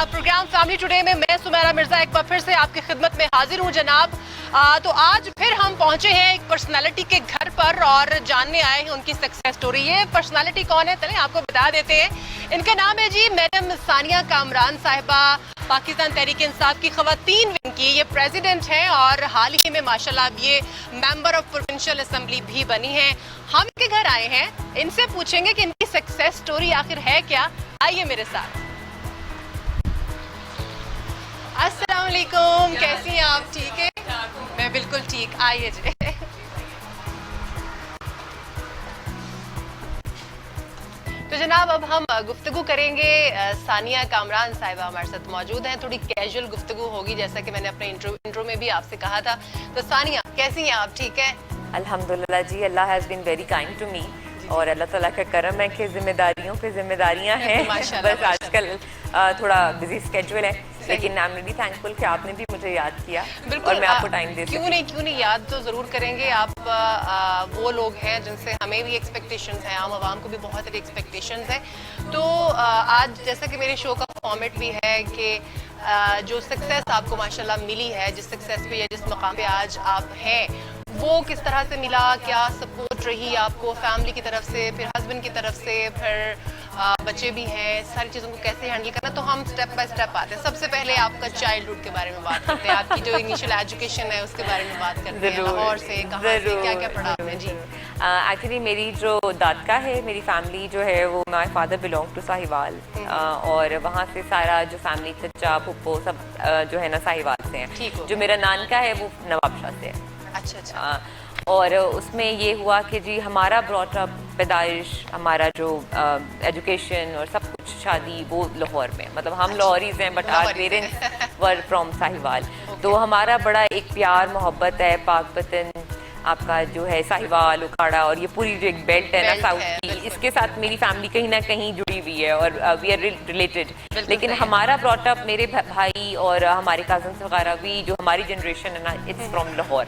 Programme family today में मैं सुमेरा मिर्जा एक बार फिर से आपकी खिदमत में हाजिर हूं जनाब। तो आज फिर हम पहुंचे हैं एक पर्सनालिटी के घर पर और जानने आए हैं उनकी सक्सेस स्टोरी। ये पर्सनालिटी कौन है चलें आपको बता देते हैं। इनका नाम है जी मैडम सानिया कामरान साहिबा, पाकिस्तान तहरीक इंसाफ की खवातीन विंग की ये प्रेसिडेंट हैं और हाल ही में माशाल्लाह अब ये मेंबर ऑफ प्रोविंशियल असेंबली भी बनी हैं। हम इनके घर आए हैं, इनसे पूछेंगे कि इनकी सक्सेस स्टोरी आखिर है क्या। आइए मेरे साथ। अस्सलाम वालेकुम, कैसी हैं आप? ठीक है, मैं बिल्कुल ठीक। आइए जी। तो जनाब अब हम गुफ्तगू करेंगे। सानिया कामरान साहिबा हमारे साथ मौजूद हैं। थोड़ी कैजुअल गुफ्तगू होगी जैसा कि मैंने अपने इंट्रो में भी आपसे कहा था। तो सानिया कैसी हैं आप? ठीक है अल्हम्दुलिल्लाह जी, Allah has been very kind to me और अल्लाह ताला का करम है कि जिम्मेदारियों पे जिम्मेदारियां हैं। बस आजकल थोड़ा बिजी स्केड्यूल है, लेकिन आई एम रियली थैंकफुल कि आपने भी मुझे याद किया और मैं आपको टाइम देती हूँ। क्यों नहीं, याद तो जरूर करेंगे। आप वो लोग हैं जिनसे हमें भी एक्सपेक्टेशंस हैं, आम आवाम को भी बहुत सारी एक्सपेक्टेशंस हैं। तो आज जैसा कि मेरे शो का फॉर्मेट भी है कि जो सक्सेस आपको माशाल्लाह मिली है, जिस सक्सेस पे या जिस मकाम पे आज आप हैं, वो किस तरह से मिला, क्या सपोर्ट रही आपको फैमिली की तरफ से, फिर हस्बैंड की तरफ से, फिर बच्चे भी हैं, सारी चीज़ों को कैसे हैंडल करना। तो हम स्टेप बाय स्टेप आते हैं। सबसे पहले आपका चाइल्डहुड के बारे में बात करते हैं, आपकी जो इनिशियल एजुकेशन है उसके बारे में बात करते हैं। लाहौर से कहाँ से क्या क्या पढ़ा आपने? जी एक्चुअली मेरी जो दादका है, मेरी फैमिली जो है वो, my father belong to Sahiwal और वहाँ से सारा जो फैमिली चचा फुप्पो सब जो है ना साहिवाल से हैं। जो मेरा नानका है वो नवाबशाह से है। अच्छा। और उसमें ये हुआ कि जी हमारा ब्रॉटअप, पैदाइश, हमारा जो एजुकेशन और सब कुछ, शादी वो लाहौर में, मतलब हम लाहौरीज हैं but our parents were from Sahiwal. तो हमारा बड़ा एक प्यार मोहब्बत है पाक वतन आपका जो है साहिवाल, उखाड़ा और ये पूरी जो एक बेल्ट है ना साउथ की, इसके साथ मेरी फैमिली कहीं ना कहीं जुड़ी हुई है और वी आर रिलेटेड। लेकिन हमारा ब्रॉटअप, मेरे भाई और हमारे कजन्स वगैरह भी जो हमारी जनरेशन है ना, इट्स फ्रॉम लाहौर।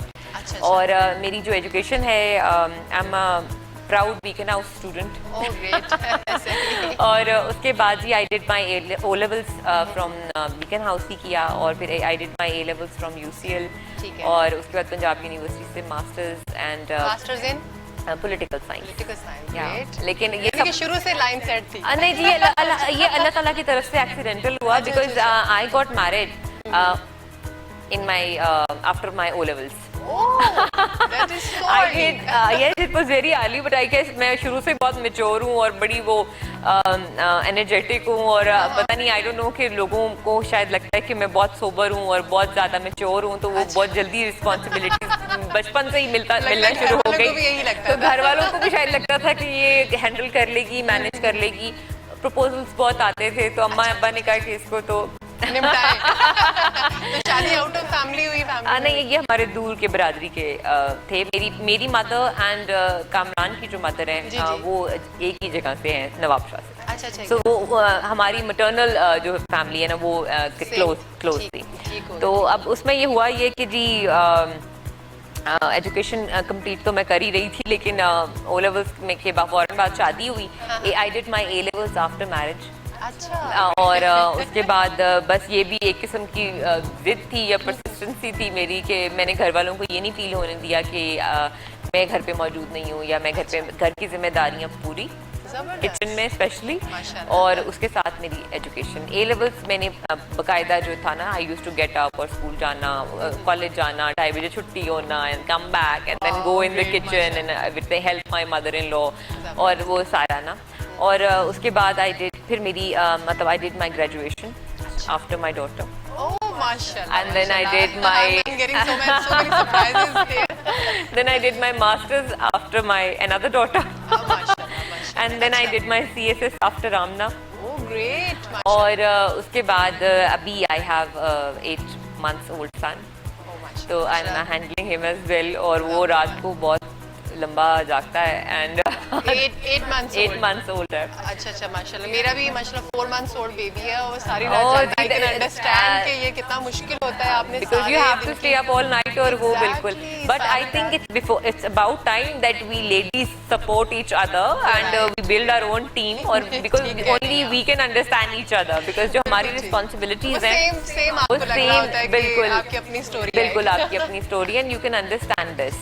और मेरी जो एजुकेशन है, I am proud Beaconhouse student. और उसके बाद ही I did my O levels from Beaconhouse ही किया और फिर I did my A levels from UCL और उसके बाद पंजाब यूनिवर्सिटी से मास्टर्स एंड पॉलिटिकल साइंस। लेकिन ये सब शुरू से लाइन सेट थी? नहीं जी, ये अल्लाह ताला की तरफ से एक्सीडेंटल हुआ because I got married in my after my O levels. Yes, it was very early, but I guess मैं शुरू से बहुत मेच्योर हूँ और बड़ी वो एनर्जेटिक हूँ और पता नहीं, आई डोंट नो कि लोगों को शायद लगता है कि मैं बहुत सोबर हूँ और बहुत ज़्यादा मेच्योर हूँ, तो वो बहुत जल्दी रिस्पॉन्सिबिलिटी बचपन से ही मिलना शुरू हो गई। तो घर वालों को भी शायद लगता था कि ये हैंडल कर लेगी, मैनेज कर लेगी। प्रपोजल्स बहुत आते थे तो अम्मा अब्बा ने कहा कि इसको तो तो शादी आउट ऑफ फैमिली हुई? नहीं, ये हमारे दूर के बरादरी के थे। मेरी मदर एंड कामरान की जो मदर हैं वो एक ही जगह से हैं, नवाबशाह से। अच्छा। तो वो हमारी मटर्नल जो फैमिली है ना वो क्लोज थी। तो अब उसमें ये हुआ ये कि जी एजुकेशन कंप्लीट तो मैं कर ही रही थी, लेकिन ओ लेवल्स में के फौरन बाद शादी हुई। आई did my A levels after marriage. अच्छा। और उसके बाद बस ये भी एक किस्म की जिद थी या परसिस्टेंसी थी मेरी कि मैंने घर वालों को ये नहीं फील होने दिया कि मैं घर पे मौजूद नहीं हूँ या मैं घर की जिम्मेदारियाँ पूरी किचन में स्पेशली, और उसके साथ मेरी एजुकेशन। ए लेवल्स मैंने बाकायदा जो था ना, I used to get up और स्कूल जाना, कॉलेज जाना, 2:30 बजे छुट्टी होना and come back and then go in the kitchen and with the help my mother in law और वो सारा ना। और उसके बाद फिर मेरी मतलब आई did my graduation after my daughter and then I did my masters after my another daughter and then I did my CSS after Ramna. Oh great. और उसके बाद अभी I have 8 months old son, तो I'm handling him as well और वो रात को बहुत लंबा जागता है एंड 8 months old है। अच्छा माशाल्लाह। मेरा भी माशाल्लाह 4 months old बेबी है और सारी रात जागता है। I can understand कि ये कितना मुश्किल होता है। आपने because you have to stay up all night और वो बिल्कुल But I think it's about time that we ladies support each other and we build our own team, or because only we can understand each other, because जो हमारी responsibilities हैं same आपको लग रहा होता है कि आपकी अपनी स्टोरी है, बिल्कुल आपकी अपनी story, and you can understand this.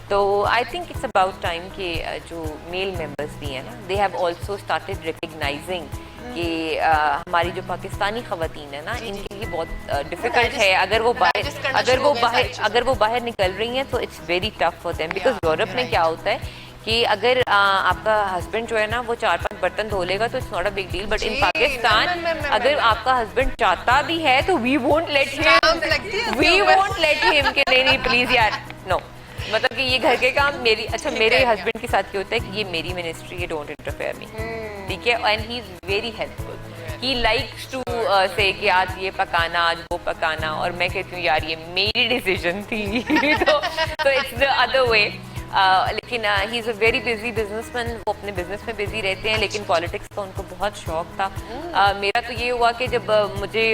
तो I think it's about time कि जो male members भी हैं ना, they have also started recognizing कि हमारी जो पाकिस्तानी ख़वातीन है ना, इनके लिए बहुत डिफिकल्ट है अगर वो बाहर निकल रही हैं, तो it's very tough for them, because Europe में क्या होता है कि अगर आपका हस्बैंड जो है ना वो 4-5 बर्तन धो लेगा तो it's not a big deal, but in Pakistan अगर आपका हस्बैंड चाहता भी है तो वी वोंट लेट हिम कि नहीं प्लीज यार नो, मतलब कि ये घर के काम मेरे हस्बैंड के साथ क्या होता है कि ये मेरी मिनिस्ट्री है, डोंट इंटरफेयर मी, ठीक है, and he is very helpful, he likes to say कि आज ये पकाना आज वो पकाना, और मैं कहती हूँ यार ये मेरी डिसीजन थी तो इट्स द अदर वे, लेकिन he is a very busy businessman, वो अपने बिजनेस में बिजी रहते हैं, लेकिन पॉलिटिक्स का उनको बहुत शौक था। मेरा तो ये हुआ कि जब मुझे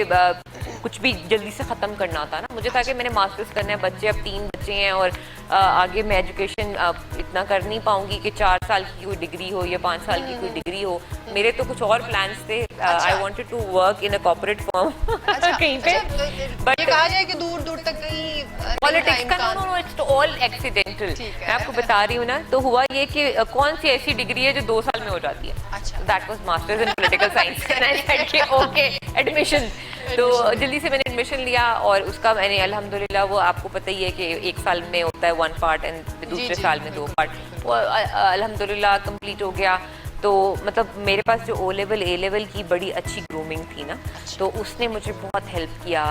कुछ भी जल्दी से ख़त्म करना था ना, मुझे था कि मैंने मास्टर्स करना है, बच्चे अब 3 बच्चे हैं और आगे मैं एजुकेशन इतना कर नहीं पाऊंगी कि 4 साल की कोई डिग्री हो या 5 साल की कोई डिग्री हो, मेरे तो कुछ और प्लान्स थे। I wanted to work in a corporate firm कहीं पे, बट ये कहा जाए कि दूर दूर तक कहीं पॉलिटिक्स का नो इट्स ऑल एक्सीडेंटल। मैं आपको बता रही हूँ ना, तो हुआ ये कि कौन सी ऐसी डिग्री है जो 2 साल में हो जाती है, that was masters in political science, and I said कि ओके एडमिशन, तो जल्दी से मैंने एडमिशन लिया और उसका मैंने अल्हम्दुलिल्लाह, वो आपको पता ही है कि 1 साल में होता है 1 पार्ट एंड दूसरे साल में 2 पार्ट, वो अल्हम्दुलिल्लाह कंप्लीट हो गया। तो मतलब मेरे पास जो O लेवल A लेवल की बड़ी अच्छी ग्रूमिंग थी ना, तो उसने मुझे बहुत हेल्प किया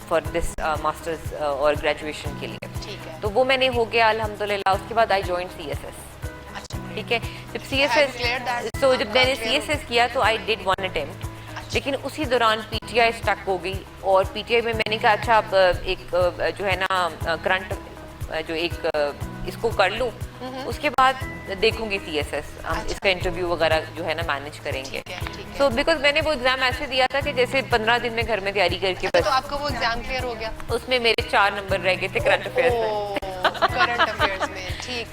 फॉर दिस मास्टर्स और ग्रेजुएशन के लिए, तो वो मैंने हो गया अल्हम्दुलिल्लाह। उसके बाद आई जॉइंड CSS, ठीक है, जब CSS तो जब मैंने CSS किया तो आई डिड 1 अटेम्प्ट, लेकिन उसी दौरान PTI स्टक हो गई, और PTI में मैंने कहा अच्छा अब एक जो है ना करंट जो एक इसको कर लूँ, उसके बाद देखूंगी CSS, हम इसका इंटरव्यू वगैरह जो है ना मैनेज करेंगे। सो बिकॉज मैंने वो एग्जाम ऐसे दिया था कि जैसे 15 दिन में घर में तैयारी करके बस। तो आपका वो एग्जाम क्लियर हो गया? उसमें मेरे 4 नंबर रह गए थे करंट अफेयर्स में,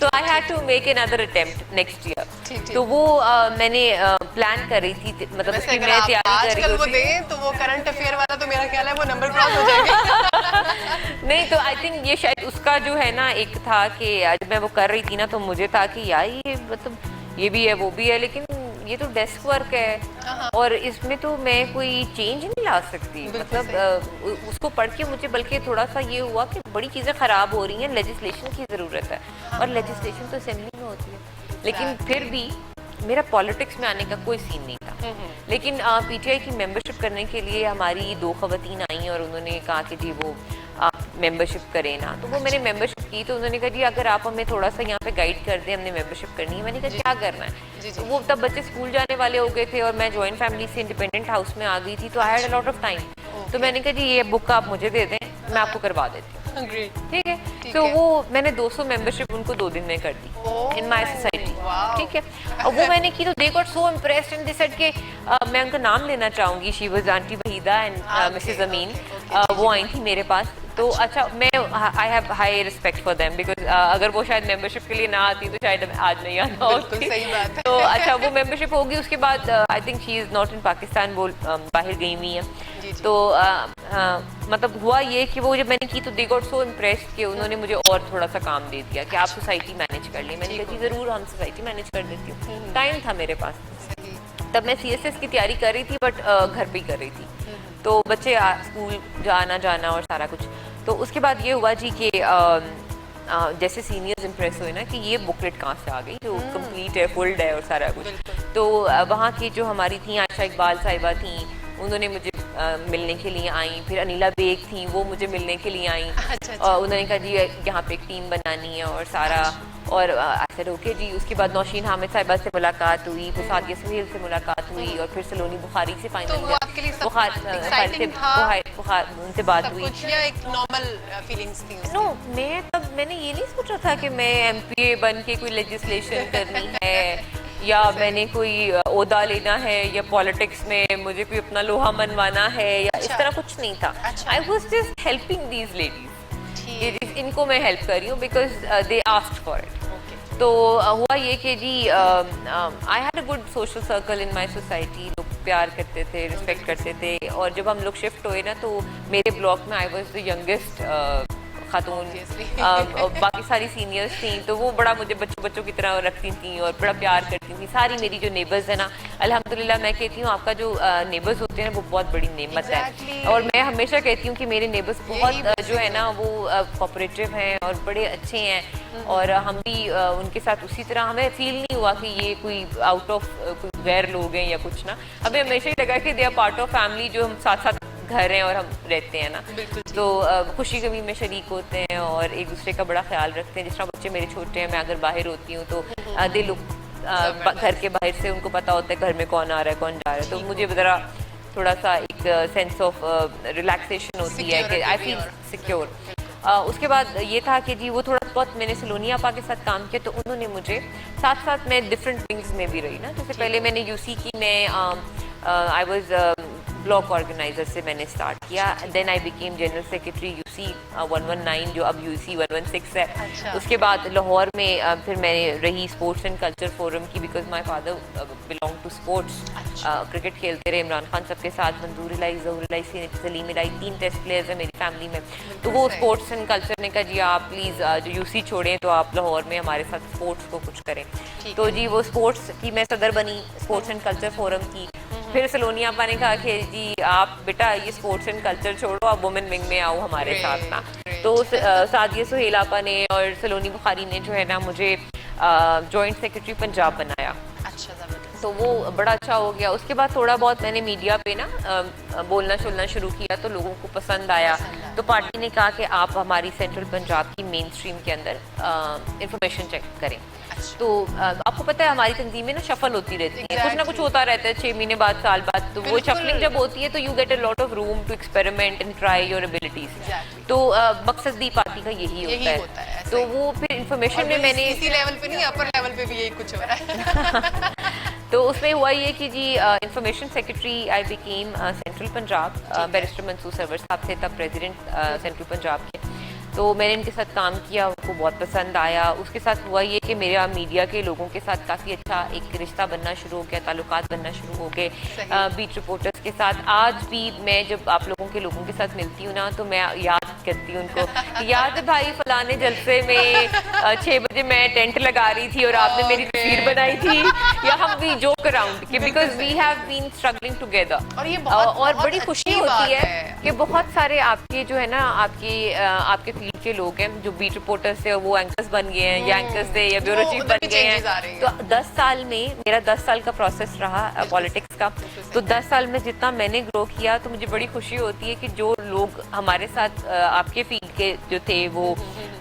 तो I had to make another attempt next year. तो वो मैंने प्लान कर रही थी, मतलब उसकी मैं तैयारी कर रही थी, तो वो करंट अफेयर वाला तो मेरा ख्याल है वो नंबर क्रॉस हो जाएगा। नहीं, तो आई थिंक ये शायद उसका जो है ना एक था कि जब मैं वो कर रही थी ना, तो मुझे था कि यार ये मतलब ये भी है वो भी है, लेकिन ये तो डेस्क वर्क है और इसमें तो मैं कोई चेंज नहीं ला सकती, मतलब उसको पढ़ के मुझे बल्कि थोड़ा सा ये हुआ कि बड़ी चीज़ें ख़राब हो रही हैं, लेजिस्लेशन की ज़रूरत है, और लेजिस्लेशन तो असेंबली में होती है, लेकिन फिर भी मेरा पॉलिटिक्स में आने का कोई सीन नहीं था। लेकिन PTI की मेंबरशिप करने के लिए हमारी 2 ख़वातीन आई और उन्होंने कहा कि जी वो आप मेंबरशिप करें ना, तो वो मैंने मेंबरशिप की, तो उन्होंने कहा जी अगर आप हमें थोड़ा सा यहाँ पे गाइड कर दें, हमने मेंबरशिप करनी है। मैंने कहा क्या करना है, तो वो तब बच्चे स्कूल जाने वाले हो गए थे और मैं जॉइंट फैमिली से इंडिपेंडेंट हाउस में आ गई थी, तो I had a lot of time, तो मैंने कहा जी ये बुक आप मुझे दे दें, मैं आपको करवा देती हूँ, ठीक है। तो वो मैंने 200 मेंबरशिप उनको 2 दिन में कर दी इन माय सोसाइटी, ठीक है। और वो मैंने की तो they got so impressed and they said कि मैं उनका नाम लेना चाहूँगी, she was aunty Waheeda and Mrs Amin, वो आई थी मेरे पास। तो अच्छा, मैं I have high respect for them, because अगर वो शायद मेंबरशिप के लिए ना आती तो शायद आज नहीं आना होती। सही बात है। तो अच्छा, वो मेंबरशिप होगी, उसके बाद I think she is not in Pakistan, वो बाहर गई हुई है। तो मतलब हुआ ये कि वो जब मैंने की तो दे गॉट सो इम्प्रेस्ड कि उन्होंने मुझे और थोड़ा सा काम दे दिया कि आप सोसाइटी मैनेज कर ली। मैंने कहा जी ज़रूर, हम सोसाइटी मैनेज कर देती हूँ। टाइम था मेरे पास, तब मैं CSS की तैयारी कर रही थी, बट घर पे ही कर रही थी, तो बच्चे स्कूल जाना और सारा कुछ। तो उसके बाद ये हुआ जी कि जैसे सीनियर्स इम्प्रेस हुए ना कि ये बुकलेट कहाँ से आ गई जो कंप्लीट है, फुल्ड है और सारा कुछ। तो वहाँ की जो हमारी थी आशा इकबाल साहिबा थी, उन्होंने मुझे मिलने के लिए आई, फिर अनिला बेग थी, वो मुझे मिलने के लिए आई। और उन्होंने कहा जी यहाँ पे एक टीम बनानी है और सारा, और ऐसे ओके जी। उसके बाद नौशीन हामिद साहिबा से मुलाकात हुई, फिर सादिया सुहेल से मुलाकात हुई, और फिर सलोनी बुखारी से फाइनल उनसे बात हुई। नो, मैंने ये नहीं सोचा था कि मैं MPA बन के कोई लेजिस्लेशन करनी है या मैंने कोई ओहदा लेना है या पॉलिटिक्स में मुझे कोई अपना लोहा मनवाना है या इस तरह कुछ नहीं था। I was just helping these ladies कि इनको मैं हेल्प कर रही हूँ because they asked for it. Okay. तो हुआ ये कि जी I had a good social circle in my society, लोग प्यार करते थे, रिस्पेक्ट करते थे। और जब हम लोग शिफ्ट हुए ना तो मेरे ब्लॉक में आई वाज द यंगेस्ट खातून, बाकी सारी सीनियर्स थी, तो वो बड़ा मुझे बच्चों की तरह रखती थी और बड़ा प्यार करती थी। सारी मेरी जो नेबर्स है ना, अल्हम्दुलिल्लाह मैं कहती हूँ आपका जो नेबर्स होते हैं वो बहुत बड़ी नेमत है। और मैं हमेशा कहती हूँ कि मेरे नेबर्स बहुत जो है ना वो कोऑपरेटिव हैं और बड़े अच्छे हैं। और हम भी उनके साथ उसी तरह, हमें फील नहीं हुआ कि ये कोई आउट ऑफ कोई गैर लोग हैं या कुछ ना। हमें हमेशा ही लगा कि they are part of family, जो हम साथ साथ घर हैं और हम रहते हैं ना। तो खुशी कभी में शरीक होते हैं और एक दूसरे का बड़ा ख्याल रखते हैं। जिस तरह बच्चे मेरे छोटे हैं, मैं अगर बाहर होती हूँ तो दे लुक घर के बाहर से उनको पता होता है घर में कौन आ रहा है कौन जा रहा है। तो मुझे ज़रा थोड़ा सा एक सेंस ऑफ रिलैक्सेशन होती है कि आई फील सिक्योर। उसके बाद ये था कि जी वो थोड़ा बहुत मैंने सलोनी आपा के साथ काम किया, तो उन्होंने मुझे साथ साथ मैं डिफरेंट विंग्स में भी रही ना। जैसे पहले मैंने यूसी की में आई वाज ब्लॉक ऑर्गेनाइजर से मैंने स्टार्ट किया, then I became general secretary UC 119 जो अब यूसी 116 है। अच्छा। उसके बाद लाहौर में फिर मैं रही स्पोर्ट्स एंड कल्चर फोरम की, because my father belong to sports. Cricket खेलते रहे इमरान खान सबके साथ, मंजूर इलाही, जहूर इलाही, सलीम इलाही, 3 टेस्ट प्लेयर्स हैं मेरी फैमिली में। तो वो स्पोर्ट्स एंड कल्चर ने कहा जी आप प्लीज़ जो यूसी छोड़ें तो आप लाहौर में हमारे साथ स्पोर्ट्स को कुछ करें। तो जी वो स्पोर्ट्स की मैं सदर बनी, स्पोर्ट्स एंड कल्चर फोरम की। फिर सलोनी आपा ने कहा कि जी आप बेटा ये स्पोर्ट्स एंड कल्चर छोड़ो, आप वुमेन विंग में आओ हमारे साथ ना। तो सादिया सुहेल आपा ने और सलोनी बुखारी ने जो है ना मुझे जॉइंट सेक्रेटरी पंजाब बनाया। अच्छा, जबरदस्त। तो वो बड़ा अच्छा हो गया। उसके बाद थोड़ा बहुत मैंने मीडिया पे ना बोलना शुरू किया, तो लोगों को पसंद आया। तो पार्टी ने कहा कि आप हमारी सेंट्रल पंजाब की मेन स्ट्रीम के अंदर इंफॉर्मेशन चेक करें। तो आपको पता है हमारी तंजीम में ना शफल होती रहती है, कुछ ना कुछ होता रहता है 6 महीने बाद, साल बाद। तो वो शफलिंग जब होती है तो you get a lot of room to experiment and try your abilities. तो मकसद दी पार्टी का यही होता है। तो वो फिर इंफॉर्मेशन में मैंने इसी लेवल पे नहीं, अपर लेवल पे भी यही कुछ हो रहा है। तो उसमें हुआ ये कि जी information secretary I became central Punjab, barrister Mansoor Sarwar sahab थे तब प्रेसिडेंट सेंट्रल पंजाब के। तो मैंने इनके साथ काम किया, उनको बहुत पसंद आया। उसके साथ हुआ ये कि मेरा मीडिया के लोगों के साथ काफ़ी अच्छा एक रिश्ता बनना शुरू हो गया, ताल्लुकात बनना शुरू हो गए बीट रिपोर्टर्स के साथ। आज भी मैं जब आप लोगों के साथ मिलती हूँ ना तो मैं याद करती हूँ उनको, याद है भाई फलाने जलसे में 6 बजे मैं टेंट लगा रही थी और आपने मेरी तस्वीर बनाई थी। या हम भी जोक अराउंड के because we have been struggling together. और ये और बड़ी खुशी होती है कि बहुत सारे आपके जो है ना आपके फील्ड के लोग हैं जो बीट रिपोर्टर्स थे और वो एंकर्स बन गए हैं, या एंकर्स थे या ब्यूरो चीफ बन गए हैं। तो 10 साल में मेरा 10 साल का प्रोसेस रहा पॉलिटिक्स का। तो 10 साल में जितना मैंने ग्रो किया तो मुझे बड़ी खुशी होती है कि जो लोग हमारे साथ आपके फील्ड के जो थे वो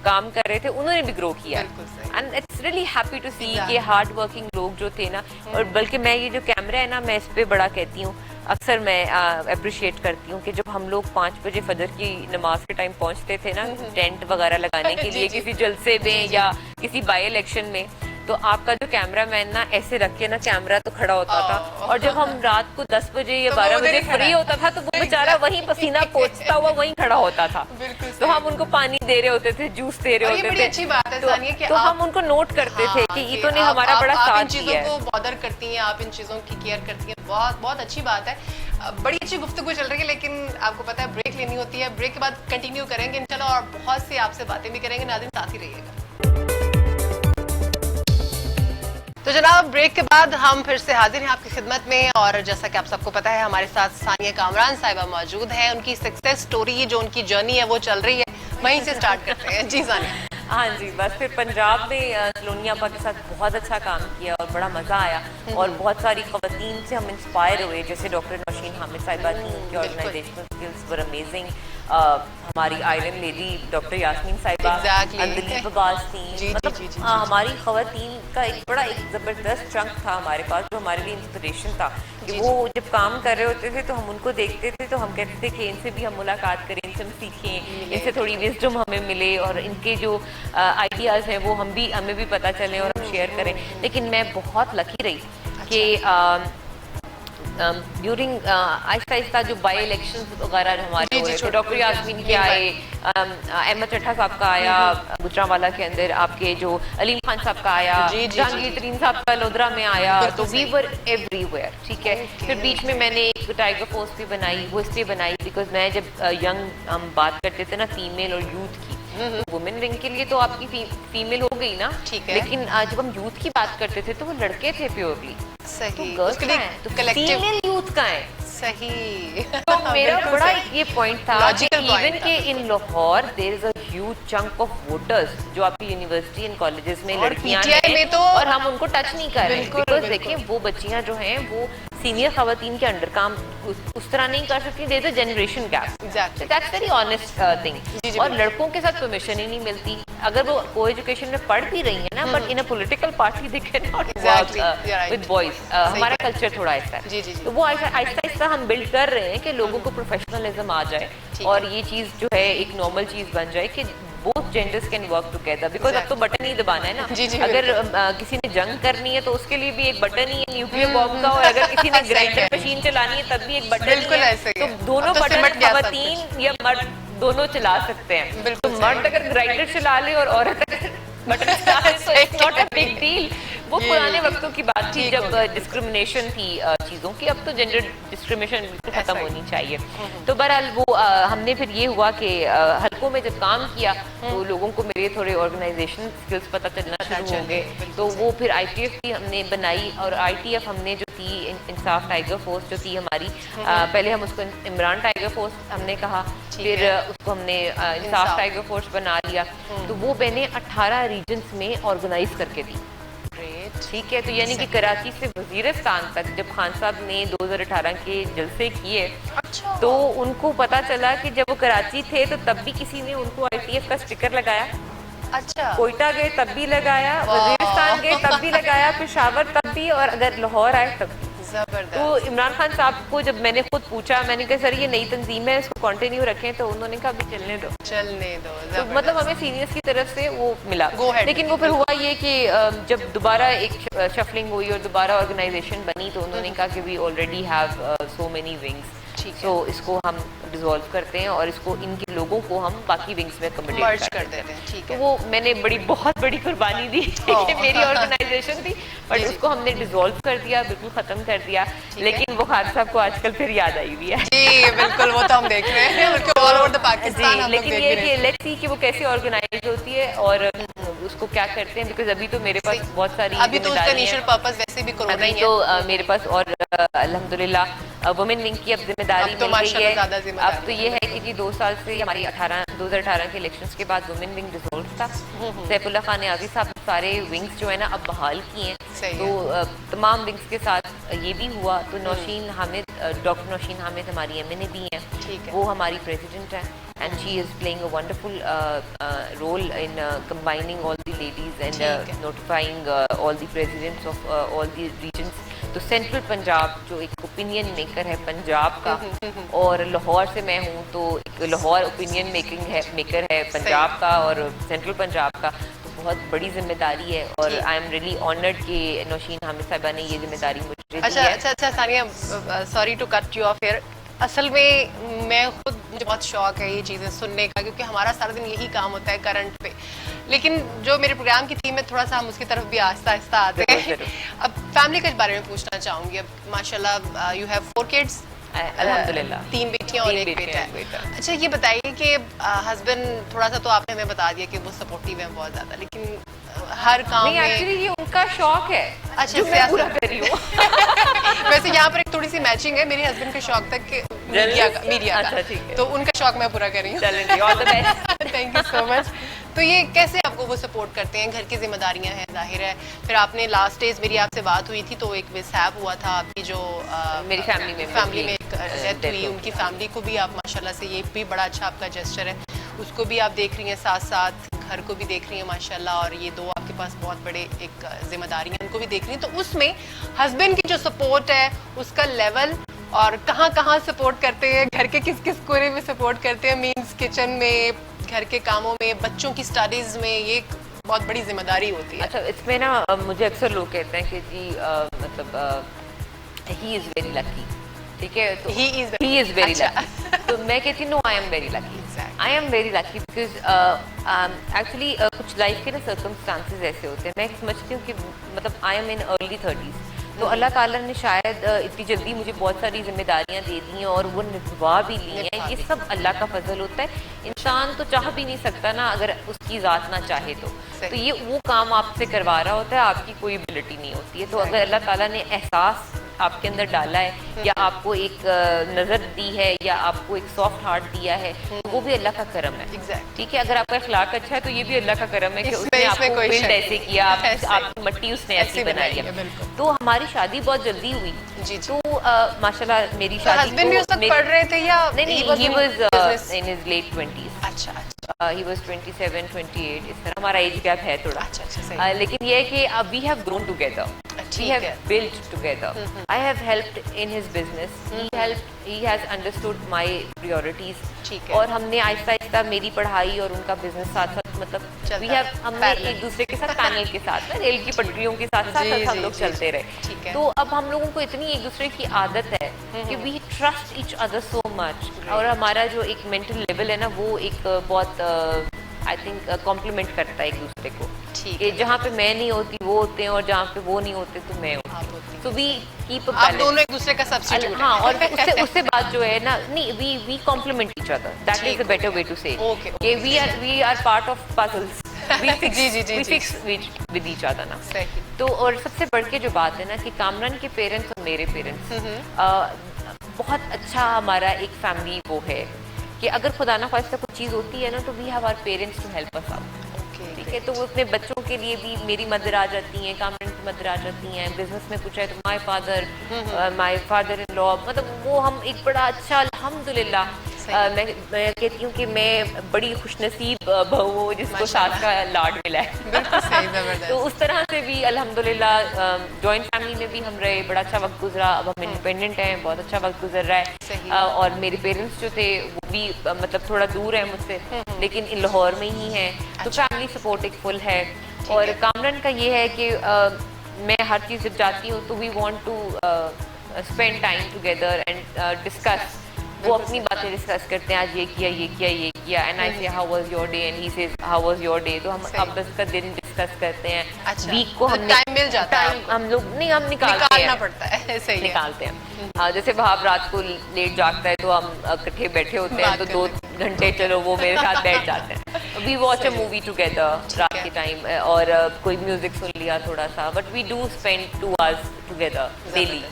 काम कर रहे थे उन्होंने भी ग्रो किया। And it's really happy to see कि हार्ड वर्किंग लोग जो थे ना, और बल्कि मैं ये जो कैमरा है ना मैं इस पे बड़ा कहती हूँ, अक्सर मैं अप्रिशिएट करती हूँ कि जब हम लोग 5 बजे फजर की नमाज के टाइम पहुँचते थे ना टेंट वगैरह लगाने के लिए किसी जलसे में या किसी बाई इलेक्शन में, तो आपका जो कैमरामैन ना ऐसे रख के ना कैमरा तो खड़ा होता था। और जब हम रात को 10 बजे या 12 बजे फ्री होता था तो वो बेचारा वहीं पसीना पोंछता हुआ वहीं खड़ा होता था। तो हम उनको पानी दे रहे होते थे, जूस दे रहे होते थे। अच्छी बात है सानिया कि तो हम उनको नोट करते थे कि ईतो ने हमारा बड़ा साथ दिया है। आप इन चीजों को बॉदर करती हैं, आप इन चीजों की केयर करती हैं, बहुत बहुत अच्छी बात है। बड़ी अच्छी गुफ्तगू चल रही है, लेकिन आपको पता है ब्रेक लेनी होती है। ब्रेक के बाद कंटिन्यू करेंगे इंशाल्लाह और बहुत सी आपसे बातें भी करेंगे। नाज़रीन साथ ही रहिएगा। तो जनाब ब्रेक के बाद हम फिर से हाजिर हैं आपकी खिदमत में, और जैसा कि आप सबको पता है हमारे साथ सानिया कामरान साहिबा मौजूद है। उनकी सक्सेस स्टोरी जो उनकी जर्नी है वो चल रही है, वहीं से स्टार्ट करते हैं। जी सानिया। हाँ जी, बस फिर पंजाब में सलोनी आपा के साथ बहुत अच्छा काम किया और बड़ा मज़ा आया। और बहुत सारी ख़वातीन से हम इंस्पायर हुए, जैसे डॉक्टर नौशीन हामिद साहिबा थी, उनकी ऑर्गेनाइजेशनल स्किल्स वर अमेजिंग। हमारी आयरन लेडी डॉक्टर यास्मीन साहिबा, अंदलीब अब्बास थी। मतलब हमारी ख़वातीन का एक बड़ा एक ज़बरदस्त चंक था हमारे पास जो हमारे लिए इंस्पिरेशन था कि वो जब काम कर रहे होते थे तो हम उनको देखते थे तो हम कहते थे कि इनसे भी हम मुलाकात करें, इनसे हम सीखें, इनसे थोड़ी विजडम हमें मिले और इनके जो आइडियाज़ हैं वो हमें भी पता चले और हम शेयर करें। लेकिन मैं बहुत लकी रही कि ड्यूरिंग आहिस्ता आहिस्ता जो बाई इलेक्शन वगैरह हमारे हो रहे थे, डॉक्टर यास्मीन के आए, अहमद चट्टा साहब का आया गुजरांवाला के अंदर, आपके जो अलीम खान साहब का आया, जहांगीर तरीन साहब का लोधरा में आया, तो वी वर एवरीवेयर, ठीक है। फिर बीच में मैंने एक टाइगर फोर्स भी बनाई, वो इसलिए बनाई बिकॉज मैं जब यंग हम बात करते थे ना फीमेल और यूथ की, वुमेन विंग के लिए तो आपकी फीमेल हो गई ना, लेकिन जब हम यूथ की बात करते थे तो वो लड़के थे प्योरली, सही, तो गर्ल्स का है, तो फीमेल यूथ का है, सही। तो मेरा बड़ा एक ये पॉइंट था कि इवन के in Lahore there is a huge chunk of voters जो आपकी यूनिवर्सिटी एंड कॉलेजेस में लड़कियां हैं, तो और हम उनको टच नहीं कर रहे, बिकॉज देखिए वो बच्चियां जो हैं वो सीनियर खवातीन के अंडर काम उस तरह नहीं कर सकती, there is a generation gap, that's very honest thing. और लड़कों के साथ परमिशन ही नहीं मिलती, अगर वो को एजुकेशन में पढ़ भी रही है ना, but in a political party they can not work with boys, हमारा कल्चर थोड़ा ऐसा है, तो वो आहिस्ता आहिस्ता हम बिल्ड कर रहे हैं कि लोगों को प्रोफेशनलिज्म आ जाए और ये चीज जो है एक नॉर्मल चीज बन जाए कि both genders can work together, because अब तो बटन ही दबाना है ना, अगर किसी ने जंग करनी है तो उसके लिए भी एक बटन ही है न्यूक्लियर बॉम्ब का, और अगर किसी ने ग्राइंडर मशीन चलानी है तब भी एक बटन ही है, तो दोनों बटन खवातीन या मर्द दोनों चला सकते हैं, तो मर्द अगर ग्राइंडर चला ले और औरत अगर बटन चला ले तो it's not a big deal. वो पुराने वक्तों की बात थी जब डिस्क्रिमिनेशन थी चीज़ों की, अब तो जेंडर डिस्क्रिमिनेशन बिल्कुल खत्म होनी चाहिए। तो बहरहाल वो हमने फिर ये हुआ कि हलकों में जब काम किया तो लोगों को मेरे थोड़े ऑर्गेनाइजेशन स्किल्स पता चलना शुरू हो गए, तो वो फिर ITF भी हमने बनाई, और ITF हमने जो थी इंसाफ टाइगर फोर्स जो थी हमारी, पहले हम उसको इमरान टाइगर फोर्स हमने कहा, फिर उसको हमने इंसाफ टाइगर फोर्स बना लिया, तो वो मैंने 18 रीजन्स में ऑर्गेनाइज करके दी, ठीक है। तो यानी कि कराची से वजीरिस्तान तक जब खान साहब ने 2018 के जलसे किए, तो उनको पता चला कि जब वो कराची थे तो तब भी किसी ने उनको ITF का स्टिकर लगाया, अच्छा, कोयटा गए तब भी लगाया, वजीरिस्तान गए तब भी लगाया, पेशावर तब भी, और अगर लाहौर आए तब भी। तो इमरान खान साहब को जब मैंने खुद पूछा, मैंने कहा सर ये नई तंजीम है, इसको कंटिन्यू रखें, तो उन्होंने कहा अभी चलने दो। तो मतलब हमें सीनियर्स की तरफ से वो मिला, लेकिन वो फिर हुआ ये कि जब दोबारा एक शफलिंग हुई और दोबारा ऑर्गेनाइजेशन बनी, तो उन्होंने कहा कि we already have so many wings, तो इसको हम डिसॉल्व करते हैं और इसको इनके लोगों को हम बाकी विंग्स में अकोमोडेट कर देते हैं, ठीक है। तो वो मैंने बहुत बड़ी कुर्बानी दी कि मेरी ऑर्गेनाइजेशन थी, बट उसको हमने डिसॉल्व कर दिया, बिल्कुल खत्म कर दिया, लेकिन वो खान साहब को आजकल फिर याद आई हुई है। जी बिल्कुल, वो तो हम देख रहे हैं ऑल ओवर द पाकिस्तान, लेकिन ये कि लेट्स सी कि वो कैसे ऑर्गेनाइज होती है और उसको क्या करते हैं, बिकॉज अभी तो मेरे पास बहुत सारी अभी तो उसका इनिशियल पर्पस वैसे भी कोरोना ही है, तो मेरे पास और अल्हम्दुलिल्लाह वुमेन विंग की अब जिम्मेदारी मिल गई है। अब तो ये है कि जी 2 साल से हमारी 2018 के इलेक्शंस के बाद वुमेन विंग डिसॉल्व था, सैफुल्लाह खान नियाज़ी साहब सारे विंग्स जो है ना अब बहाल किए हैं, तो तमाम विंग्स के साथ ये भी हुआ। तो नौशीन हामिद, डॉक्टर नौशीन हामिद हमारी MNA भी हैं, वो हमारी प्रेसिडेंट है, and she is playing a wonderful role in combining all the ladies and notifying all the presidents of all the regions. तो सेंट्रल पंजाब जो एक ओपिनियन मेकर है पंजाब का, और लाहौर से मैं हूँ तो लाहौर ओपिनियन मेकर है पंजाब का और सेंट्रल पंजाब का, तो बहुत बड़ी जिम्मेदारी है, और आई एम रियली ऑनर्ड कि नौशीन हामिद साहिबा ने ये जिम्मेदारी मुझे दी है। अच्छा Sania, sorry to cut you off here, असल में मैं खुद, मुझे बहुत शौक है ये चीज़ें सुनने का, क्योंकि हमारा सारा दिन यही काम होता है करंट पे, लेकिन जो मेरे प्रोग्राम की थीम है थोड़ा सा हम उसकी तरफ भी आहिस्ता आहिस्ता आते हैं। अब फैमिली के बारे में पूछना चाहूँगी, अब माशाल्लाह यू हैव 4 किड्स, अल्हम्दुलिल्लाह 3 बेटियाँ और 1 बेटा है। अच्छा ये बताइए कि हस्बैंड, थोड़ा सा तो आपने हमें बता दिया कि वो सपोर्टिव है बहुत ज़्यादा, लेकिन हर काम में एक्चुअली ये उनका शौक है, अच्छा जो मैं पूरा कर रही हूँ। वैसे यहाँ पर एक थोड़ी सी मैचिंग है, मेरे हस्बैंड के शौक तक मीडिया का, तो उनका शौक मैं पूरा कर रही हूँ। Thank you so much. तो ये कैसे आपको वो सपोर्ट करते हैं, घर की जिम्मेदारियां हैं जाहिर है, फिर आपने लास्ट डेज मेरी आपसे बात हुई थी तो एक मिसहैप हुआ था आपकी जो मेरी फैमिली में एक डेथ हुई, उनकी फैमिली को भी आप माशाल्लाह से, ये भी बड़ा अच्छा आपका जेस्चर है, उसको भी आप देख रही हैं, साथ साथ घर को भी देख रही हैं माशाल्लाह, और ये 2 आपके पास बहुत बड़े एक जिम्मेदारी है, उनको भी देख रही हैं, तो उसमें हस्बैंड की जो सपोर्ट है उसका लेवल, और कहाँ सपोर्ट करते हैं, घर के किस किस कोने में सपोर्ट करते हैं, मीन्स किचन में, घर के कामों में, बच्चों की स्टडीज में, ये बहुत बड़ी जिम्मेदारी होती है। अच्छा इसमें ना मुझे अक्सर लोग कहते हैं कि जी मतलब ही इज वेरी लकी, ठीक है, तो He is वेरी अच्छा। लकी। तो मैं कहती हूँ no, I am very lucky, Exactly. I am very lucky because actually कुछ लाइफ के ना सर्कमस्टांसेस ऐसे होते हैं, मैं समझती हूँ कि मतलब I am in early 30s, तो अल्लाह ताला ने शायद इतनी जल्दी मुझे बहुत सारी जिम्मेदारियां दे दी हैं और वो निभा भी ली हैं। ये सब अल्लाह का फजल होता है, इंसान तो चाह भी नहीं सकता ना अगर उसकी ज़ात ना चाहे तो ये वो काम आपसे करवा रहा होता है, आपकी कोई एबिलिटी नहीं होती है। तो अगर अल्लाह ताला ने एहसास आपके अंदर डाला है या आपको एक नज़र दी है या आपको एक सॉफ्ट हार्ट दिया है, तो वो भी अल्लाह का करम है। Exactly. ठीक है, अगर आपका अखलाक अच्छा है तो ये भी अल्लाह का करम है कि इसमें उसने आपको कोई बिल्ड शक ऐसे नहीं। किया, ऐसे। आपकी मट्टी उसने ऐसी बनाई है। बिल्कुल। तो हमारी शादी बहुत जल्दी हुई, जी, जी। तो माशाल्लाह मेरी तो शादी हस्बैंड भी उस वक्त पढ़ रहे थे या नहीं, he was he in was business? in his late 20s. अच्छा अच्छा He was 27, 28, इस तरह हमारा एज गैप है थोड़ा। अच्छा, सही। लेकिन ये है कि we have grown together, we ठीक have है। built together. I have helped in his business. He has understood my priorities. ठीक है। और हमने आहिस्ता आहिस्ता मेरी पढ़ाई और उनका बिजनेस साथ साथ मतलब चलता है, हमने parallel। एक दूसरे के साथ पैनल के साथ ना रेल की पटरियों के साथ साथ जी, हम जी, लोग जी, चलते जी। रहे। ठीक है। तो अब हम लोगों को इतनी एक दूसरे की आदत है कि we trust each other so much, और हमारा जो एक मेंटल लेवल है ना वो एक बहुत आई थिंक कॉम्प्लीमेंट करता है एक दूसरे को, ठीक कि जहाँ पे मैं नहीं होती वो होते हैं और जहाँ पे वो नहीं होते तो मैं आप होती होती हूँ। तो वी कीप अ आप दोनों एक दूसरे का सब्स्टिट्यूट हाँ, और उससे बात जो है ना, नहीं we complement each other, that is a better way to say, Okay, we are part of puzzles, जी। फिक्स विद ईच अदर ना। सही। तो और सबसे बढ़ के जो बात है ना कि कामरान के पेरेंट्स और मेरे पेरेंट्स बहुत अच्छा हमारा एक फैमिली वो है कि अगर खुदा ना खास्ता कोई चीज़ होती है ना तो we have our parents to help us out. ठीक है, तो वो अपने बच्चों के लिए भी मेरी मदर आ जाती हैं, कामरान की मदर आ जाती हैं, बिजनेस में कुछ है तो माय फादर इन लॉ, मतलब वो हम एक बड़ा अच्छा अल्हम्दुलिल्लाह मैं कहती हूँ कि मैं बड़ी खुशनसीब बहू हूँ जिसको सास का लाड मिला है। बिल्कुल सही, जबरदस्त। तो उस तरह से भी अल्हम्दुलिल्लाह जॉइंट फैमिली में भी हम रहे, बड़ा अच्छा वक्त गुजरा, अब हम इंडिपेंडेंट हैं, बहुत अच्छा वक्त गुजर रहा सही। है। और मेरे पेरेंट्स जो थे वो भी मतलब थोड़ा दूर है मुझसे, लेकिन इन लाहौर में ही हैं, तो फैमिली सपोर्ट एक फुल है। और कामरान का ये है कि मैं हर चीज़ जब जाती हूँ तो we want to spend time together and discuss, वो अपनी बातें डिस्कस करते हैं, आज ये किया एंड आई से how was your day and he says how was your day, तो हम अब बस का दिन डिस्कस करते हैं। अच्छा, वीक को तो हमने टाइम मिल जाता है टाइम हम लोग नहीं, हम निकालते निकालना हैं, पड़ता है, सही है। निकालते हैं। हाँ, जैसे भाव रात को लेट जागता है तो हम इकट्ठे बैठे होते हैं, तो 2 घंटे चलो वो मेरे साथ बैठ जाते हैं, we watch a movie together रात के टाइम, और कोई म्यूजिक सुन लिया थोड़ा सा, but we do spend 2 hours together daily.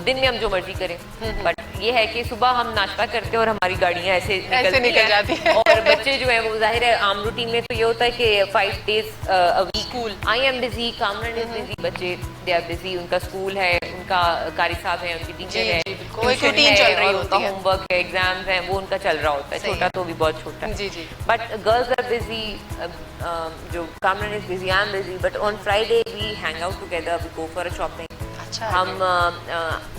दिन में हम जो मर्जी करें, बट ये है कि सुबह हम नाश्ता करते हैं और हमारी गाड़ियाँ ऐसे निकल जाती हैं। और बच्चे जो है वो जाहिर है आम रूटीन में तो ये होता है कि 5 days a week school, I am busy, Kamran is busy, बच्चे दे आर बिजी, उनका स्कूल है, उनका कारी साहब है, उनकी टीचर है, कोई रूटीन चल रही उनका होती है, होमवर्क है, एग्जाम्स हैं, वो उनका चल रहा होता है, छोटा तो भी बहुत छोटा है। जी। बट गर्ल्स आर बिजी, जो Kamran is busy, I am busy, but on Friday we hang out together, we go for a shopping, अच्छा, हम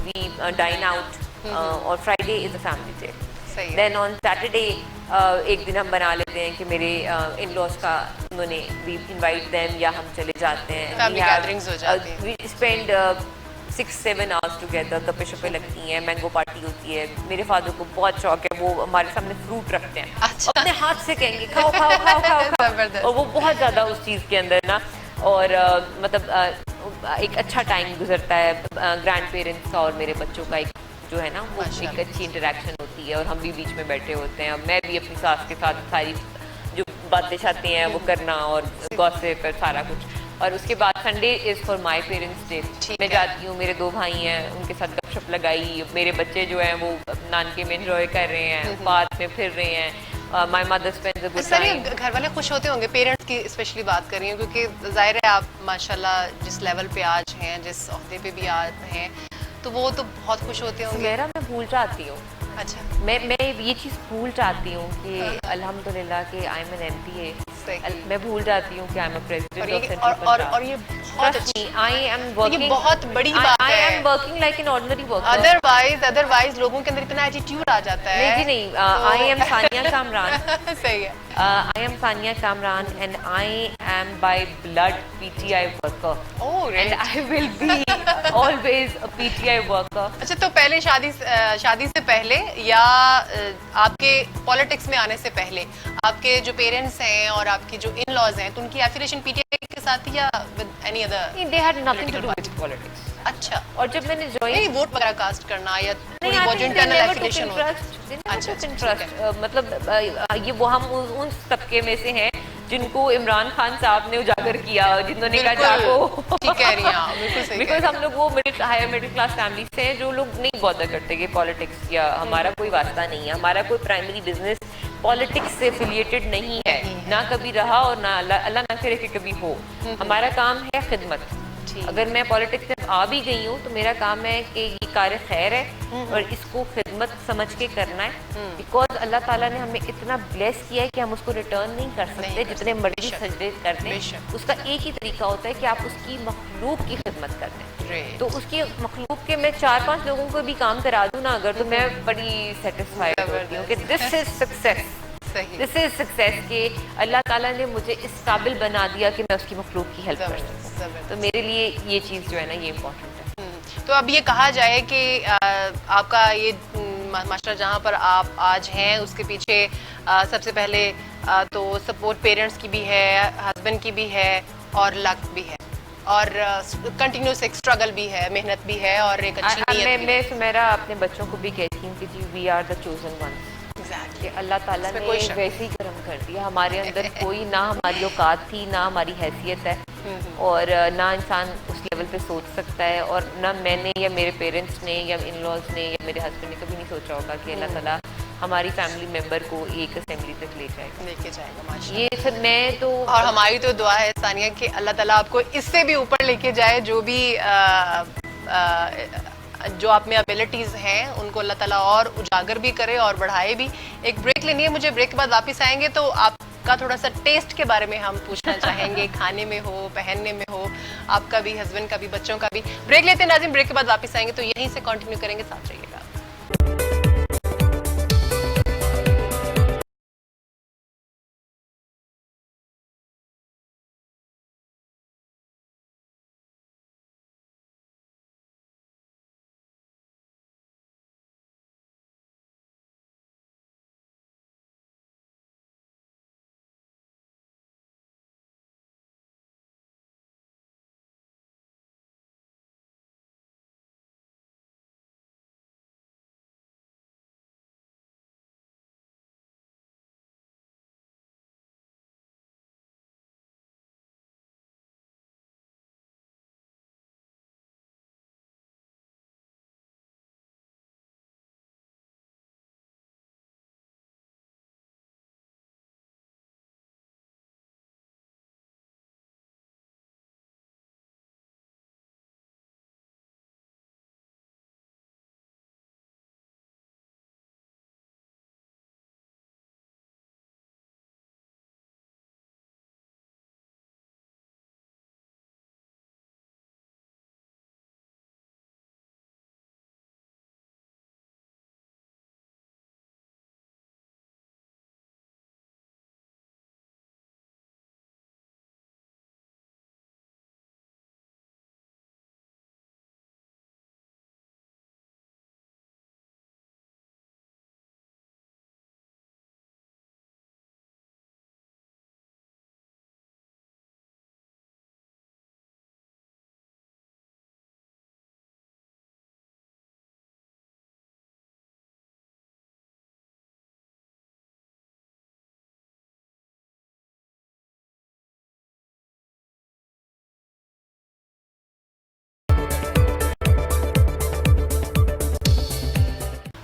वी डाइन आउट, और Friday is a family day. सही है। देन ऑन सैटरडे एक दिन हम बना लेते हैं कि मेरे इन लॉज का उन्होंने वी इनवाइट देम, या हम चले जाते हैं, Family gatherings हो जाती हैं। वी स्पेंड 6-7 आवर्स टुगेदर, गप्पे शप्पे लगती हैं, मैंगो पार्टी होती है। मेरे फादर को बहुत शौक है, वो हमारे सामने फ्रूट रखते हैं, अच्छा। अपने हाथ से कहेंगे खाओ खाओ खाओ खाओ खाओ, जबरदस्त। और वो बहुत ज़्यादा उस चीज़ के अंदर ना, और मतलब एक अच्छा टाइम गुजरता है ग्रैंड पेरेंट्स का और मेरे बच्चों का, एक जो है ना वो एक अच्छी इंटरेक्शन होती है, और हम भी बीच में बैठे होते हैं, मैं भी अपनी सास के साथ सारी जो बातें चाहती हैं वो करना, और गॉसिप पर सारा कुछ। और उसके बाद Sunday is for my parents day, मैं जाती हूँ, मेरे 2 भाई हैं, उनके साथ गपशप लगाई, मेरे बच्चे जो हैं वो नानके में इंजॉय कर रहे हैं, पार्क में फिर रहे हैं, my mother spends a good time. घर वाले खुश होते होंगे, पेरेंट्स की स्पेशली बात कर रही हूँ, क्योंकि जाहिर है आप माशाल्लाह जिस लेवल पे आज हैं, जिस ओहदे पे भी आज हैं, तो वो तो बहुत खुश होते होंगे। मेरा मैं भूल जाती हूँ, अच्छा, मैं ये चीज़ भूल जाती हूँ कि अल्हम्दुलिल्लाह कि आई एम एन MPA, मैं भूल जाती हूँ कि I am a president of central Punjab, और ये बहुत अच्छी, आई एम वर्किंग, ये बहुत बड़ी बात है। I am working like an ordinary worker, otherwise लोगों के अंदर इतना एटीट्यूड आ जाता है। नहीं जी नहीं, आई एम सानिया कामरान, सही है, I am Sania Kamran and I am by blood PTI worker, Oh, right. and I will be always a PTI worker. अच्छा, तो पहले शादी से पहले या आपके पॉलिटिक्स में आने से पहले आपके जो पेरेंट्स हैं और आपके जो इन लॉज हैं, तो उनकी एफिलिएशन पीटीआई के साथ थी या with any other? They had nothing to do with politics. अच्छा, और जब मैंने ज्वाइन नहीं वोट वगैरह कास्ट करना या नहीं, वो I जो think they internal never took affiliation interest. They never अच्छा, took अच्छा, interest. मतलब ये वो हम उन तबके में से हैं जिनको इमरान खान साहब ने उजागर किया, जिन्होंने कहा जाको ठीक कह रही हैं आप, बिल्कुल सही बिकॉज हम लोग वो हायर मिडिल क्लास फैमिली से हैं जो लोग नहीं बॉदर करते कि पॉलिटिक्स या हमारा कोई वास्ता नहीं है, हमारा कोई प्राइमरी बिजनेस पॉलिटिक्स से एफिलिएटेड नहीं है, ना कभी रहा और ना अल्लाह ना करे कि कभी हो। हमारा काम है खिदमत। अगर मैं पॉलिटिक्स में आ भी गई हूँ तो मेरा काम है कि ये कार्य खैर है और इसको खिदमत समझ के करना है, बिकॉज अल्लाह ताला ने हमें इतना ब्लेस किया है कि हम उसको रिटर्न नहीं कर सकते जितने मर्जी सजदे करते हैं। उसका एक ही तरीका होता है कि आप उसकी मखलूक की खिदमत करते हैं। तो उसकी मखलूक के मैं 4-5 लोगों को भी काम करा दूँ ना अगर, तो मैं बड़ी सेटिस्फाइड होती हूँ कि this is success. This is success कि अल्लाह ताला ने मुझे इस काबिल बना दिया कि मैं उसकी मखलूक की हेल्प कर सकूं। तो मेरे लिए ये चीज़ जो है ना, ये इम्पोर्टेंट है। तो अब ये कहा जाए कि आपका ये मास्टर जहाँ पर आप आज हैं उसके पीछे सबसे पहले तो सपोर्ट पेरेंट्स की भी है, हस्बैंड की भी है और लक भी है और कंटिन्यूस एक स्ट्रगल भी है, मेहनत भी है और एक अच्छी नीयत भी। मैं सुमेरा अपने बच्चों को भी कहती हूँ कि जी we are the chosen ones. Exactly. Allah ताला ने वैसे ही करम कर दिया, हमारे अंदर कोई ना हमारी औकात थी ना हमारी हैसियत है और ना इंसान उस लेवल पे सोच सकता है, और ना मैंने या मेरे पेरेंट्स ने या इन लॉज ने या मेरे हस्बैंड ने कभी नहीं सोचा होगा कि अल्लाह ताला हमारी फैमिली मेंबर को एक असेंबली तक लेके जाएगा माशाल्लाह। ये सब मैं तो और हमारी तो दुआ है सानिया कि अल्लाह ताला आपको इससे भी ऊपर लेके जाए, जो भी जो आप में एबिलिटीज हैं उनको अल्लाह ताला और उजागर भी करे और बढ़ाए भी। एक ब्रेक लेनी है मुझे, ब्रेक के बाद वापस आएंगे तो आपका थोड़ा सा टेस्ट के बारे में हम पूछना चाहेंगे, खाने में हो, पहनने में हो, आपका भी, हस्बैंड का भी, बच्चों का भी। ब्रेक लेते हैं नाज़रीन, ब्रेक के बाद वापस आएंगे तो यहीं से कंटिन्यू करेंगे, साथ रहिएगा।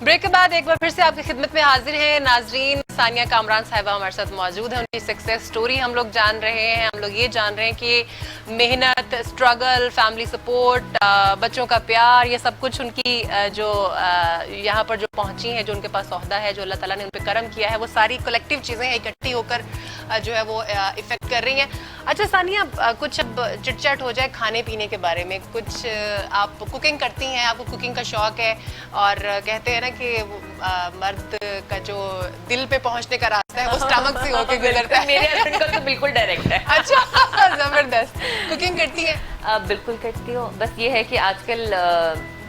ब्रेक के बाद एक बार फिर से आपकी खिदमत में हाजिर है नाजरीन। सानिया कामरान साहिबा हमारे साथ मौजूद है, उनकी सक्सेस स्टोरी हम लोग जान रहे हैं। हम लोग ये जान रहे हैं कि मेहनत, स्ट्रगल, फैमिली सपोर्ट, बच्चों का प्यार, ये सब कुछ उनकी जो यहाँ पर जो पहुंची हैं, जो उनके पास ओहदा है, जो अल्लाह ताला ने उन पर करम किया है, वो सारी कलेक्टिव चीज़ें इकट्ठी होकर जो है वो इफेक्ट कर रही हैं। अच्छा सानिया, कुछ अब चिट चैट हो जाए खाने पीने के बारे में। कुछ आप कुकिंग करती हैं, आपको कुकिंग का शौक है और कहते हैं ना कि मर्द का जो दिल पे पहुंचने का रास्ता है वो स्टमक से होके गुजरता है। मेरे हस्बैंड का तो बिल्कुल डायरेक्ट है। अच्छा, जबरदस्त। कुकिंग करती है? बिल्कुल करती हूँ, बस ये है कि आजकल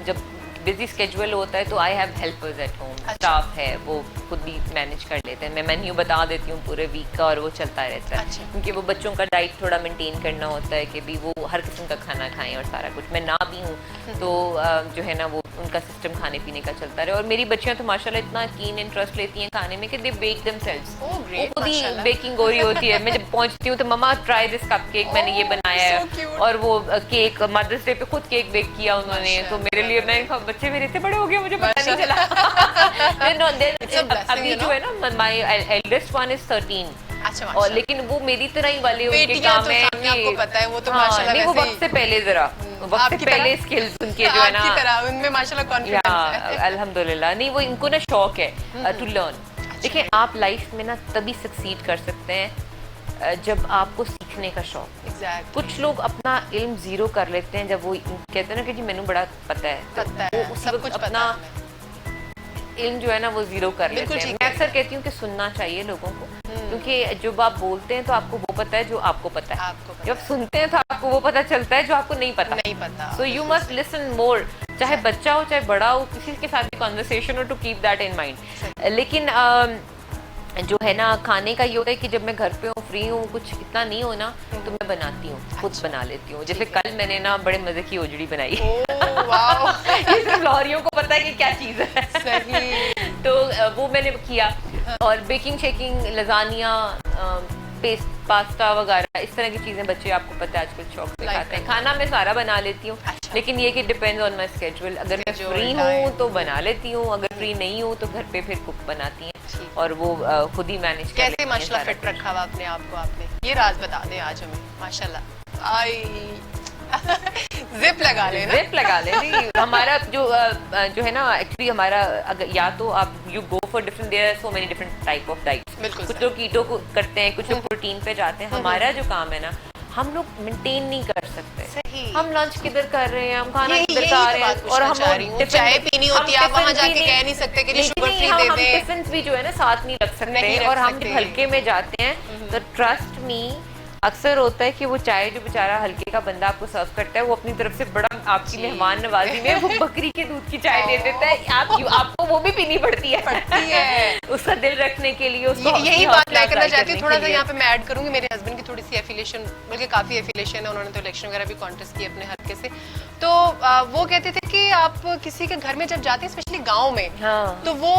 जब बिजी स्केड्यूल होता है तो I have helpers at home, staff है वो खुद भी मैनेज कर लेते हैं। मैं मेन्यू बता देती हूँ पूरे वीक का और वो चलता रहता है। क्योंकि वो बच्चों का डाइट थोड़ा मेंटेन करना होता है कि भी वो हर किस्म का खाना खाएं और सारा कुछ। मैं ना भी हूँ तो जो है ना वो उनका सिस्टम खाने पीने का चलता रहे। और मेरी बच्चियाँ तो माशाल्लाह इतना कीन इंटरेस्ट लेती हैं खाने में कि दे बेक देमसेल्व्स, वो खुद ही बेकिंग हो रही होती है। मैं जब पहुँचती हूँ तो मम्मा ट्राई दिस कपकेक, मैंने ये बनाया है। और वो केक मदर्स डे पे खुद केक बेक किया उन्होंने, तो मेरे लिए मैं बच्चे मेरे इतने बड़े हो गए मुझे पता नहीं चला। अभी जो है ना माय एल्डेस्ट वन इज 13। अच्छा, और लेकिन वो मेरी तरह ही वाले उनके काम है कि आपको पता है वो तो माशाल्लाह नहीं, वो वक्त से पहले जरा वक्त से पहले स्किल्स उनके जो है ना उनमें माशाल्लाह कॉन्फिडेंस है। अल्हम्दुलिल्लाह। नहीं वो इनको ना शौक है टू लर्न। देखिए आप लाइफ में ना तभी सक्सीड कर सकते हैं जब आपको सीखने का शौक। कुछ लोग अपना इल्म जीरो कर लेते हैं जब वो कहते हैं ना कि जी मैंने बड़ा पता है, वो उसी वक्त अपना इल्म जो है ना वो जीरो कर लेते हैं। मैं अक्सर कहती हूँ कि सुनना चाहिए लोगों को, क्योंकि जब आप बोलते हैं तो आपको वो पता है जो आपको पता है, जब सुनते हैं तो आपको वो पता चलता है जो आपको नहीं पता। So you must listen more, चाहे बच्चा हो चाहे बड़ा हो, किसी के साथ भी कॉन्वर्सेशन हो, to keep that in mind. लेकिन जो है ना खाने का ये होता है कि जब मैं घर पे हूँ फ्री हूँ कुछ इतना नहीं हो ना तो मैं बनाती हूँ, खुद बना लेती हूँ। जैसे कल मैंने ना बड़े मजे की ओजड़ी बनाई। ये सिर्फ लॉरियों को पता है कि क्या चीज है। सही। तो वो मैंने किया। और baking shaking lasagne paste pasta वगैरह इस तरह की चीजें बच्चे आपको पता है आजकल शौक से खाते हैं। खाना मैं सारा बना लेती हूँ, लेकिन ये कि डिपेंड्स ऑन माय स्केड्यूल। अगर मैं फ्री हूँ तो बना लेती हूँ, अगर फ्री नहीं हूँ तो घर पे फिर कुक बनाती हैं और वो खुद ही मैनेज कर लेती हैं। कैसे माशाल्लाह फिट रखा हुआ अपने आप को आपने, ये राज बता दें आज हमें। माशाल्लाह आई जिप लगा लेना, जिप लगा ले। हमारा जो है ना एक्चुअली हमारा अगर या तो आप you go for different, there are so many different type of diets. कुछ लोग कीटो को करते हैं, कुछ लोग प्रोटीन पे जाते हैं। हमारा जो काम है ना हम लोग मेंटेन नहीं कर सकते। सही। हम लंच किधर कर रहे हैं, हम खाना किधर खा रहे हैं, और हम चाय पीनी होती है आप वहाँ जाके कह नहीं सकते कि शुगर फ्री दे दें। टिफिन भी जो है ना साथ नहीं रख सकते। और हम जब हल्के में जाते हैं तो ट्रस्ट मी अक्सर होता है कि वो चाय जो बेचारा हल्के का बंदा आपको सर्व करता है वो अपनी तरफ से बड़ा आपकी मेहमान नवाजी में वो बकरी के दूध की चाय दे देता है। आपको वो भी पीनी पड़ती है उसका दिल रखने के लिए। यही बात मैं करना चाहती हूँ। थोड़ा सा यहाँ पे मैं ऐड करूंगी, मेरे हस्बैंड की थोड़ी सी एफिलिएशन, बल्कि काफी एफिलिएशन है, उन्होंने तो इलेक्शन वगैरह भी कॉन्टेस्ट किए अपने हल्के से। तो वो कहते थे कि आप किसी के घर में जब जाते हैं स्पेशली गाँव में, तो वो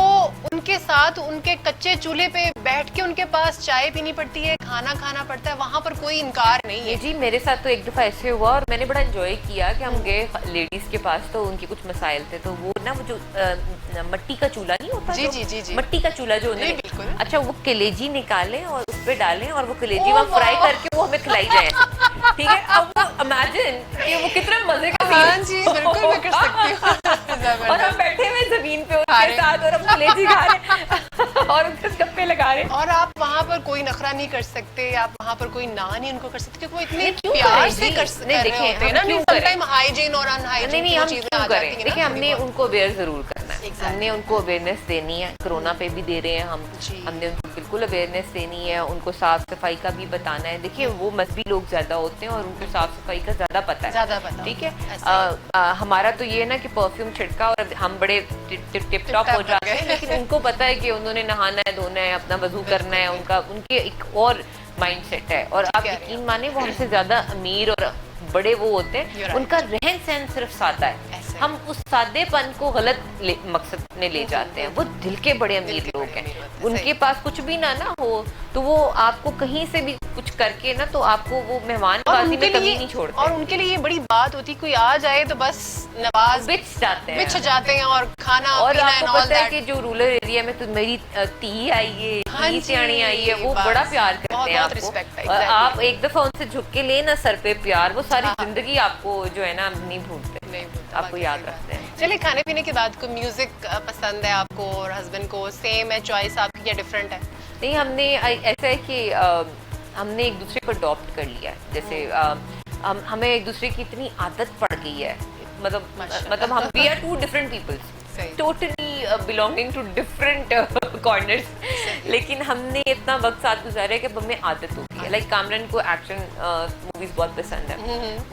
उनके साथ उनके कच्चे चूल्हे पे बैठ के उनके पास चाय पीनी पड़ती है, खाना खाना पड़ता है, वहाँ पर कोई इनकार नहीं है। जी मेरे साथ तो एक दफा ऐसे हुआ और मैंने बड़ा एंजॉय किया कि हम गए लेडीज के पास, तो उनके कुछ मसाइल थे। तो वो ना वो जो मट्टी का चूल्हा नहीं होता, जी मट्टी का चूल्हा जो उन्होंने, अच्छा वो कलेजी निकालें और उस पे डालें और वो कलेजी वहाँ फ्राई करके वो हमें खिलाई जाए। ठीक है, अब वो इमेजिन कि वो कितना मजे का जी बिल्कुल मैं कर सकती हूँ। और हम बैठे हुए जमीन पे उनके साथ और हम कलेजी खा रहे और उनके गप्पे लगा रहे। और आप वहाँ पर कोई नखरा नहीं कर सकते, आप वहाँ पर कोई ना नहीं उनको कर सकते, क्योंकि वो इतने प्यार से कर रहे होते हैं ना। समटाइम हाइजीन और अनहाइजीन नहीं हम क्यों करें। देखिए हमने उनको अवेयर जरूर करना है, हमने उनको अवेयरनेस देनी है। कोरोना पे भी दे रहे हैं हमने उनको बिल्कुल अवेयरनेस देनी है, उनको साफ सफाई का भी बताना है। देखिए वो मजहबी लोग ज्यादा होते हैं और उनको साफ सफाई का ज्यादा पता है, ठीक है। हमारा तो ये है ना कि परफ्यूम छिड़का और हम बड़े टिप टॉप हो जाते हैं, लेकिन उनको पता है कि उन्होंने नहाना है, धोना है, अपना वजू करना है, उनके एक और माइंड सेट है। और आप यकीन माने वो हमसे ज्यादा अमीर और बड़े वो होते हैं, उनका रहन सहन सिर्फ सादा है। हम उस सादेपन को गलत मकसद में ले जाते हैं। वो दिल के बड़े अमीर लोग हैं, उनके पास कुछ भी ना हो तो वो आपको कहीं से भी कुछ करके ना तो आपको वो मेहमान नवाजी में कभी नहीं छोड़ते। और उनके लिए ये बड़ी बात होती, कोई आ जाए तो बस नवाज बिछ जाते हैं और खाना और आपको पता है कि जो रूरल एरिया में तो मेरी ती आई है, सियाणी आई है, वो बड़ा प्यार करते हैं आपको। और आप एक दफा उनसे झुक के ले ना सर पे प्यार, वो सारी जिंदगी आपको जो है ना नहीं भूलते, आपको याद रखते हैं। चलिए खाने पीने की बात को, म्यूजिक पसंद है आपको और हस्बैंड को सेम है चॉइस आपकी या डिफरेंट है? नहीं हमने ऐसा है कि हमने एक दूसरे को अडॉप्ट कर लिया है। जैसे हमें एक दूसरे की इतनी आदत पड़ गई है, मतलब हम we are two different peoples, totally belonging to different corners, लेकिन हमने इतना वक्त साथ गुजारा है कि हमें आदत हो गई है। लाइक कामरन को एक्शन मूवीज बहुत पसंद है,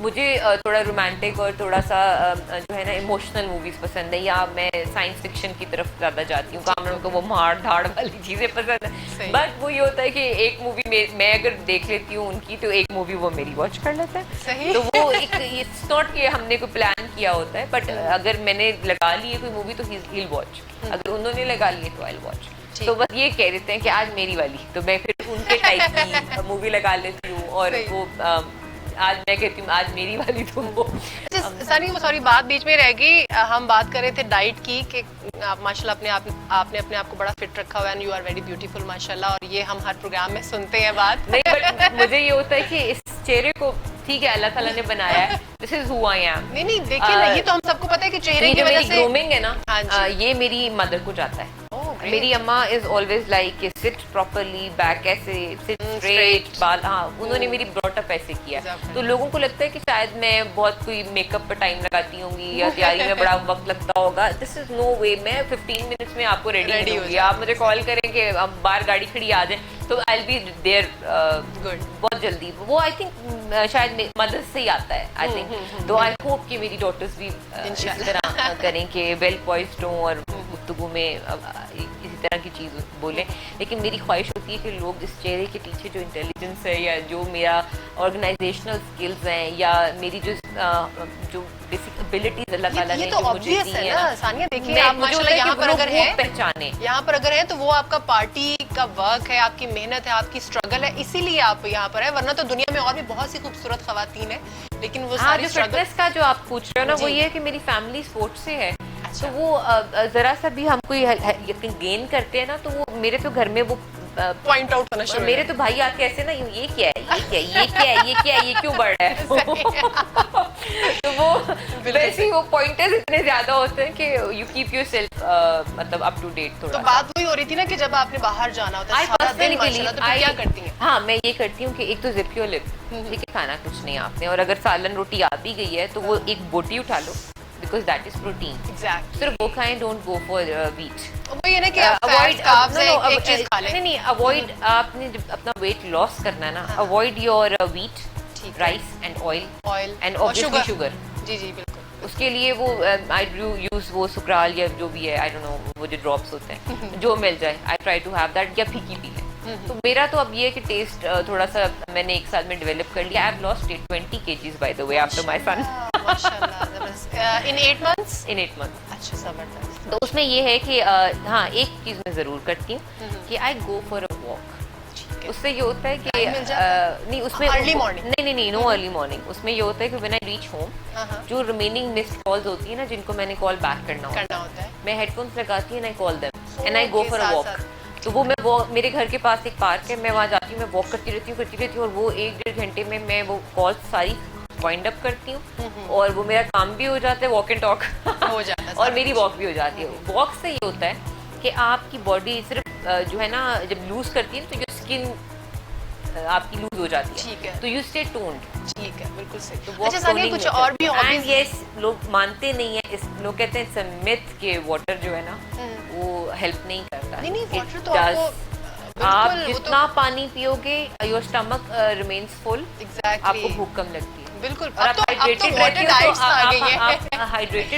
मुझे थोड़ा रोमांटिक और थोड़ा सा जो है ना इमोशनल मूवीज पसंद है, या मैं साइंस फिक्शन की तरफ ज्यादा जाती हूँ। कामरन को वो मार धाड़ वाली चीजें पसंद है, बट वो ये होता है कि एक मूवी मैं अगर देख लेती हूँ उनकी, तो एक मूवी वो मेरी वॉच कर लेते हैं। सही। तो वो एक इट्स नॉट कि हमने कोई प्लान किया होता है, बट अगर मैंने लगा ली है कोई मूवी तो ही विल वॉच, अगर उन्होंने लगा ली है तो आई विल वॉच। तो बस ये कह देते हैं कि आज मेरी वाली, तो मैं फिर उनके टाइप की मूवी लगा लेती हूँ, और वो आज मैं कहती हूँ आज मेरी वाली, तो वो सानी सॉरी बात बीच में रह गई। हम बात कर रहे थे डाइट की कि आप माशाल्लाह आपने अपने आप को बड़ा फिट रखा हुआ है, and you are very beautiful माशाल्लाह, और ये हम हर प्रोग्राम में सुनते हैं बात। नहीं, बट मुझे ये होता है कि इस चेहरे को ठीक है अल्लाह ताला ने बनाया है, this is who I am. नहीं देखिए ना, ये तो हम सबको पता है कि चेहरे की वजह से ग्रूमिंग है ना, हाँ ये मेरी मदर को जाता है। मेरी अम्मा is always like sit properly, back ऐसे, सिट स्ट्रेट, बाल, हाँ उन्होंने मेरी ब्रॉटअप ऐसे किया। तो लोगों को लगता है कि शायद मैं बहुत कोई मेकअप पर टाइम लगाती होंगी या तैयारी में बड़ा वक्त लगता होगा। दिस इज नो वे, मैं 15 मिनट्स में आपको रेडी होगी। आप मुझे कॉल करें कि अब बाहर गाड़ी खड़ी आ जाए, तो आई विल बी देयर बहुत जल्दी। वो आई थिंक शायद मदर से ही आता है, आई थिंक। तो आई होप कि मेरी डॉटर्स भी इस तरह करें कि वेल पॉइज्ड हों और गुफ्तगू में इसी तरह की चीज़ बोलें। लेकिन मेरी ख्वाहिश होती है कि लोग इस चेहरे के पीछे जो इंटेलिजेंस है, या जो मेरा ऑर्गेनाइजेशनल स्किल्स हैं, या मेरी जो बेसिक एबिलिटीज अल्लाह ताला ने तो जो मुझे दी है ना, सानिया देखिए आप माशाल्लाह यहाँ पर अगर हैं, पहचाने यहाँ पर अगर है तो वो आपका पार्टी का वर्क है, आपकी मेहनत है, आपकी स्ट्रगल है, इसीलिए आप यहाँ पर है। वरना तो दुनिया में और भी बहुत सी खूबसूरत खवातीन है, लेकिन वो सारी फिटनेस का जो आप पूछ रहे हो ना, वो ये है कि मेरी फैमिली स्पोर्ट्स से है। तो वो जरा सा भी हम कोई यकीन गेन करते हैं ना, तो वो मेरे तो घर में वो पॉइंट आउट होना शुरू, मेरे तो भाई आके ऐसे ना, ये क्या है, ये क्या है, ये क्या है, ये क्या है, ये क्यों बढ़ रहा है। तो वो वैसे ही वो पॉइंटर्स इतने ज्यादा होते हैं कि यू कीप योरसेल्फ मतलब अप टू डेट थोड़ा। तो बात वही हो रही थी ना कि जब आपने बाहर जाना होता है सारा दिन माशाल्लाह, तो क्या करती हैं? हाँ, मैं ये करती हूँ कि एक तो जिप योर लिप, ठीक है, खाना कुछ नहीं आपने, और अगर सालन रोटी आ भी गई है तो वो एक बोटी उठा लो, because that is protein. Exactly, सिर्फ वो खाएं, डोंट गो फॉर व्हीट। वो ये ना कि आप अवॉइड एक चीज खा लें। नहीं, अवॉइड, आपने जब अपना वेट लॉस करना है ना, avoid your wheat, rice and oil and obviously sugar. जी बिल्कुल। उसके लिए वो आई यूज वो सुक्राल या जो भी है, आई डोंट नो, वो जो ड्रॉप्स होते हैं जो मिल जाए, I try to have that, या फीकी पी लें। तो मेरा तो अब ये है कि टेस्ट थोड़ा सा मैंने एक साल में डेवलप कर लिया। I have lost 20 kgs by the way after my son. माशाल्लाह, जबरदस्त। इन 8 months? इन 8 months। अच्छा, जबरदस्त। तो उसमें ये है कि हाँ, एक चीज मैं जरूर करती हूँ कि आई गो फॉर अ वॉक। उससे ये होता है कि नहीं, उसमें अर्ली मॉर्निंग नहीं, नो अर्ली मॉर्निंग। उसमें ये होता है कि व्हेन आई रीच होम, जो रिमेनिंग मिस्ड कॉल्स होती है ना, जिनको मैंने कॉल बैक करना होता है, मैं हेडफोन्स लगाती हूँ, I call them and I go for a walk. तो वो मैं मेरे घर के पास एक पार्क है, मैं वहाँ जाती हूँ, मैं वॉक करती रहती हूँ, और वो 1-1.5 घंटे में मैं वो कॉल्स सारी वाइंड अप करती हूँ, और वो मेरा काम भी हो जाता है, वॉक एंड टॉक हो जाता है, और मेरी वॉक भी हो जाती है। वॉक से ये होता है कि आपकी बॉडी सिर्फ जो है ना, जब लूज करती है तो योर स्किन आपकी लूज हो जाती है, ठीक है, तो यू स्टे टोन्ड। ठीक है, बिल्कुल सही। तो अच्छा सानिया, कुछ और भी हॉबीज? यस, लोग मानते नहीं है, इस लोग कहते हैं इट्स अ मिथ कि वाटर जो है ना वो हेल्प नहीं करता। नहीं, वाटर तो आपको आप जितना पानी पियोगे, योर स्टमक रिमेन्स फुल, आपको भूख कम लगती है। बिल्कुल, और आप हाइड्रेटेड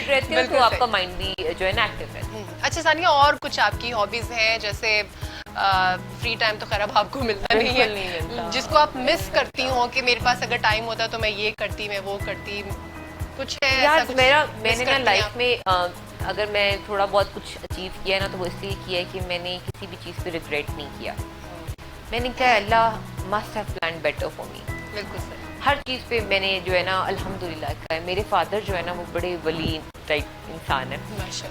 रहते हो तो आपका माइंड भी जो है ना एक्टिव रहता है। अच्छा सानिया, और कुछ आपकी हॉबीज हैं? जैसे फ्री टाइम तो खैर अब आपको मिलता नहीं है, जिसको आप मिस करती हो कि मेरे पास अगर टाइम होता तो मैं ये करती, मैं वो करती, कुछ है यार? मैंने ना लाइफ में अगर मैं थोड़ा बहुत कुछ अचीव किया है ना, तो वो इसलिए किया है कि मैंने किसी भी चीज़ पे रिग्रेट नहीं किया। मैंने कहा Allah must have planned better for me. बिल्कुल सही। हर चीज़ पे मैंने जो है ना अल्हम्दुलिल्लाह का है। मेरे फादर जो है ना वो बड़े वली टाइप इंसान है,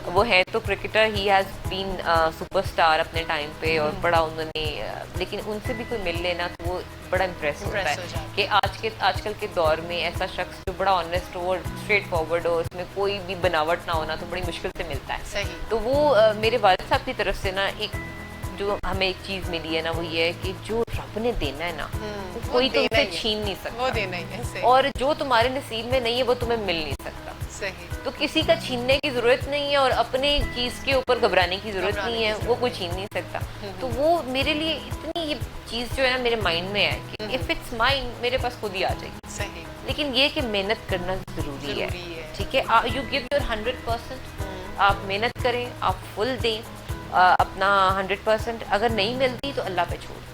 वो है तो cricketer, he has been superstar अपने टाइम पे, और बड़ा उन्होंने लेकिन उनसे भी कोई मिल लेना तो वो बड़ा इम्प्रेस होता है कि आजकल के दौर में ऐसा शख्स जो बड़ा ऑनेस्ट हो और स्ट्रेट फॉरवर्ड हो, उसमें कोई भी बनावट ना होना, तो बड़ी मुश्किल से मिलता है। सही। तो वो मेरे वालिद साहब की तरफ से ना एक जो हमें एक चीज मिली है ना, वो ये है कि जो रब ने देना है ना, वो कोई तुमसे छीन नहीं सकता, वो देना ही है। और जो तुम्हारे नसीब में नहीं है वो तुम्हें मिल नहीं सकता। सही। तो किसी का छीनने की जरूरत नहीं है, और अपने चीज के ऊपर घबराने की जरूरत नहीं है, वो कोई छीन नहीं सकता। तो वो मेरे लिए इतनी ये चीज़ जो है ना मेरे माइंड में है कि इफ़ इट्स माइन मेरे पास खुद ही आ जाएगी। सही। लेकिन ये कि मेहनत करना ज़रूरी है, ठीक है। यू गिव योर 100%, आप मेहनत करें, आप फुल दें अपना 100%। अगर नहीं मिलती तो अल्लाह पे छोड़ दें,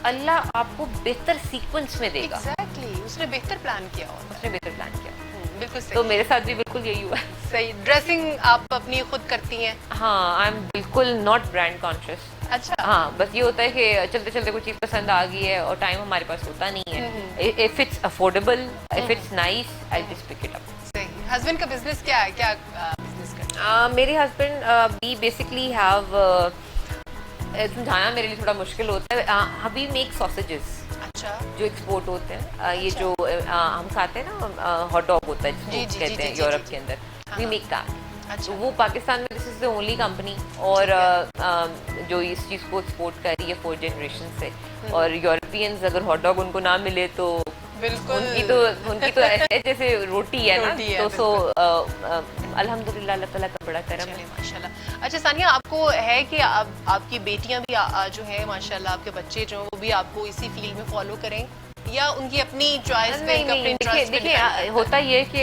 अल्लाह आपको बेहतर सीक्वेंस में देगा। एग्जैक्टली, उसने बेहतर प्लान किया होता है। उसने बेहतर प्लान किया। बिल्कुल सही। तो मेरे साथ भी बिल्कुल यही हुआ। सही। ड्रेसिंग आप अपनी खुद करती हैं? हाँ, आई एम बिल्कुल नॉट ब्रांड कॉन्शियस। अच्छा। हाँ, बस ये होता है कि चलते चलते कोई चीज़ पसंद आ गई है और टाइम हमारे पास होता नहीं है। If it's affordable, if it's nice, I just pick it up. सही। हस्बैंड का बिजनेस क्या है? क्या बिजनेस करते हैं? मेरे हस्बैंड वी बेसिकली हैव, समझाना मेरे लिए थोड़ा मुश्किल होता है। We make sausages. अच्छा। जो एक्सपोर्ट होते हैं, ये जो हम खाते हैं ना, हॉट डॉग होता है जिसको कहते हैं यूरोप के अंदर, वी मेक दैट। अच्छा। वो पाकिस्तान में this is the only company, और जो इस चीज़ को एक्सपोर्ट कर रही है 4 जनरेशन से। और यूरोपियंस अगर हॉट डॉग उनको ना मिले तो बिल्कुल उनकी तो ऐसे जैसे रोटी है ना, रोटी है, तो सो अल्हम्दुलिल्लाह अल्लाह ताला का बड़ा करम है। चलिए माशाल्लाह। अच्छा सानिया, आपको है कि आपकी बेटियां भी जो है माशाल्लाह, आपके बच्चे जो वो भी आपको इसी फील्ड में फॉलो करें, या उनकी अपनी चॉइस पे, अपने इंटरेस्ट पे? देखिए होता ये है कि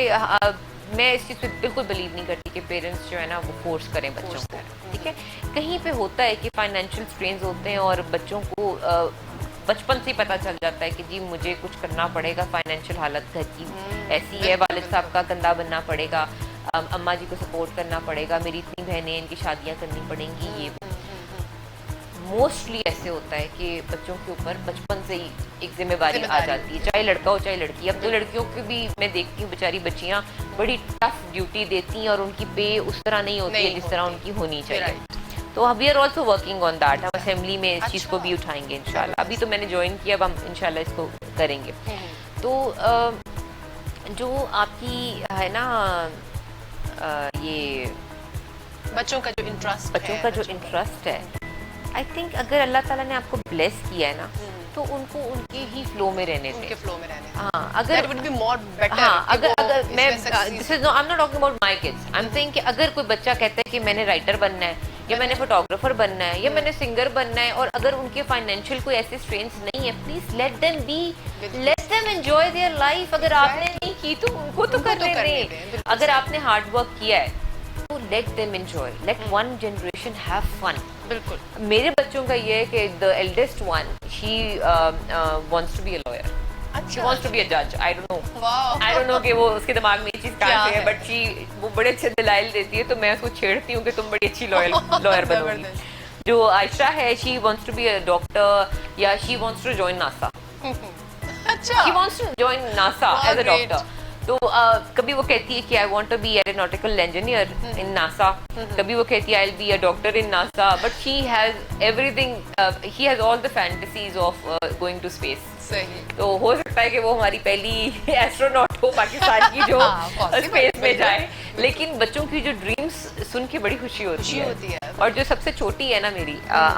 मैं इस चीज़ पे बिल्कुल बिलीव नहीं करती कि पेरेंट्स जो है ना वो फोर्स करें बच्चों को, ठीक है। कहीं पे होता है कि फाइनेंशियल स्ट्रेन्स होते हैं और बच्चों को बचपन से ही पता चल जाता है कि जी मुझे कुछ करना पड़ेगा, फाइनेंशियल हालत घर की ऐसी है, वालिद साहब का कंधा बनना पड़ेगा, अम्मा जी को सपोर्ट करना पड़ेगा, मेरी इतनी बहनें, इनकी शादियाँ करनी पड़ेंगी। ये मोस्टली ऐसे होता है कि बच्चों के ऊपर बचपन से ही एक जिम्मेवारी आ जाती है, चाहे लड़का हो चाहे लड़की। अब तो लड़कियों की भी मैं देखती हूँ बेचारी बच्चियाँ बड़ी टफ ड्यूटी देती हैं और उनकी पे उस तरह नहीं होती है जिस तरह उनकी होनी चाहिए। तो we are also working on that. हम असेंबली में इस चीज़ को भी उठाएंगे इंशाल्लाह। अभी तो मैंने ज्वाइन किया, अब हम इंशाल्लाह इसको करेंगे। तो जो आपकी है ना ये बच्चों का जो इंटरेस्ट है, आई थिंक अगर अल्लाह ताला ने आपको ब्लेस किया है ना, तो उनको उनके ही फ्लो में रहने दें। हाँ, अगर would be more better। हाँ, अगर मैं this is I am not talking about my kids, I am saying कि अगर कोई बच्चा कहता है कि मैंने राइटर बनना है, या मैंने फोटोग्राफर बनना है, या मैंने सिंगर बनना है, और अगर उनके फाइनेंशियल कोई ऐसे स्ट्रेन्स नहीं है, please let them enjoy their life. अगर आपने नहीं की तो उनको तो करने दें। अगर आपने हार्ड वर्क किया है तो let them enjoy, let one generation have fun. बिल्कुल। मेरे बच्चों का ये है कि the eldest one, she wants to be a lawyer, she wants to be a जज। आई डोंट नो कि वो उसके दिमाग में ये चीज कहाँ से है, बट वो बड़े अच्छे दलाइल देती है, तो मैं उसको छेड़ती हूँ कि तुम बड़ी अच्छी लॉयर बनोगी। जो आयशा है, she wants to be a doctor, या she wants to join NASA. अच्छा। She wants to join NASA as a doctor. तो कभी वो कहती है कि I want to be aeronautical engineer in NASA, कभी वो कहती है I will be a doctor in NASA, but she has everything, he has all the fantasies of going to space. सही। तो हो सकता है कि वो हमारी पहली एस्ट्रोनॉट हो पाकिस्तान की जो स्पेस में जाए। लेकिन बच्चों की जो ड्रीम्स सुन के बड़ी खुशी होती है। और जो सबसे छोटी है ना मेरी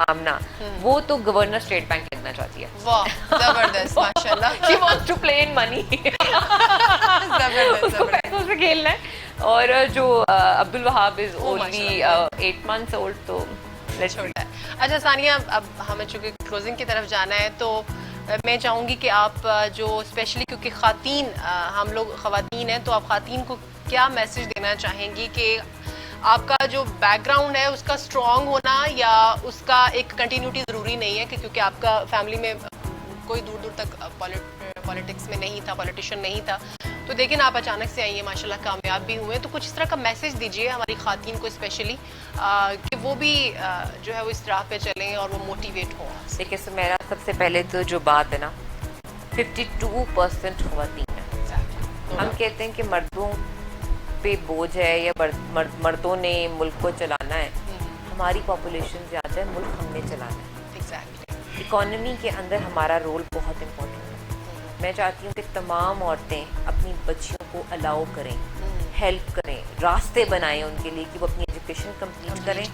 आमना, वो तो गवर्नर स्टेट बैंक लगना चाहती है। वाह, जबरदस्त, माशाल्लाह। She wants to play in money। उसको पैसों से खेलना है। और जो Abdul Wahab is only 8 months old, तो छोटा है। अच्छा सानिया, अब हमें चूंकि क्लोजिंग की तरफ जाना है, तो मैं चाहूँगी कि आप जो स्पेशली, क्योंकि ख़वातीन, हम लोग ख़वातीन हैं, तो आप ख़वातीन को क्या मैसेज देना चाहेंगी कि आपका जो बैकग्राउंड है उसका स्ट्रॉन्ग होना, या उसका एक कंटिन्यूटी ज़रूरी नहीं है कि क्योंकि आपका फैमिली में कोई दूर दूर तक पॉलिटिक्स में नहीं था, पॉलिटिशियन नहीं था, तो लेकिन आप अचानक से आई हैं, माशाल्लाह कामयाब भी हुए, तो कुछ इस तरह का मैसेज दीजिए हमारी ख़वातीन को स्पेशली, कि वो भी जो है वो इस राह पे चलें और वो मोटिवेट हों। देखिए मेरा सबसे पहले तो जो बात है ना, 52% ख़वातीन है। हम कहते हैं कि मर्दों पे बोझ है, या मर्दों ने मुल्क को चलाना है। हमारी पॉपुलेशन ज़्यादा है, मुल्क हमने चलाना है। इकोनॉमी के अंदर हमारा रोल बहुत इम्पोर्टेंट है। मैं चाहती हूँ कि तमाम औरतें अपनी बच्चियों को अलाउ करें, हेल्प करें, रास्ते बनाएं उनके लिए कि वो अपनी एजुकेशन कंप्लीट करें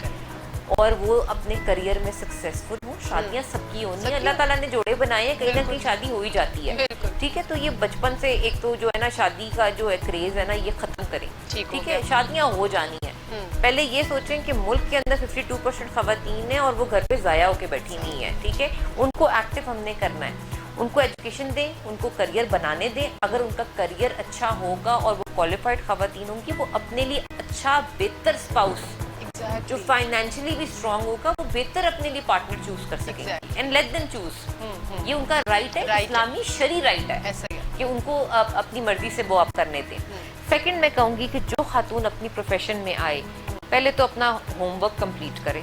और वो अपने करियर में सक्सेसफुल हो। शादियाँ सबकी होनी है, अल्लाह ताला ने जोड़े बनाए हैं, कहीं ना कहीं शादी हो ही जाती है, ठीक है। तो ये बचपन से एक तो जो है ना शादी का जो है क्रेज है ना, ये खत्म करें, ठीक है। शादियाँ हो जानी है, पहले ये सोचें कि मुल्क के अंदर 52% खवातीन है और वो घर पे ज़ाया होके बैठी नहीं है, ठीक है। उनको एक्टिव हमने करना है, उनको एजुकेशन दें, उनको करियर बनाने दें। अगर उनका करियर अच्छा होगा और वो क्वालिफाइड खवातीन होंगी, वो अपने लिए अच्छा बेहतर स्पाउस जो फाइनेंशियली भी स्ट्रांग होगा, वो बेहतर अपने लिए पार्टनर चूज कर सकेंगे। एंड लेट देम चूज, ये उनका राइट है, इस्लामी शरी राइट है कि उनको अपनी मर्जी से वो आप करने दें। सेकंड मैं कहूँगी कि जो खातून अपनी प्रोफेशन में आए, पहले तो अपना होमवर्क कंप्लीट करें,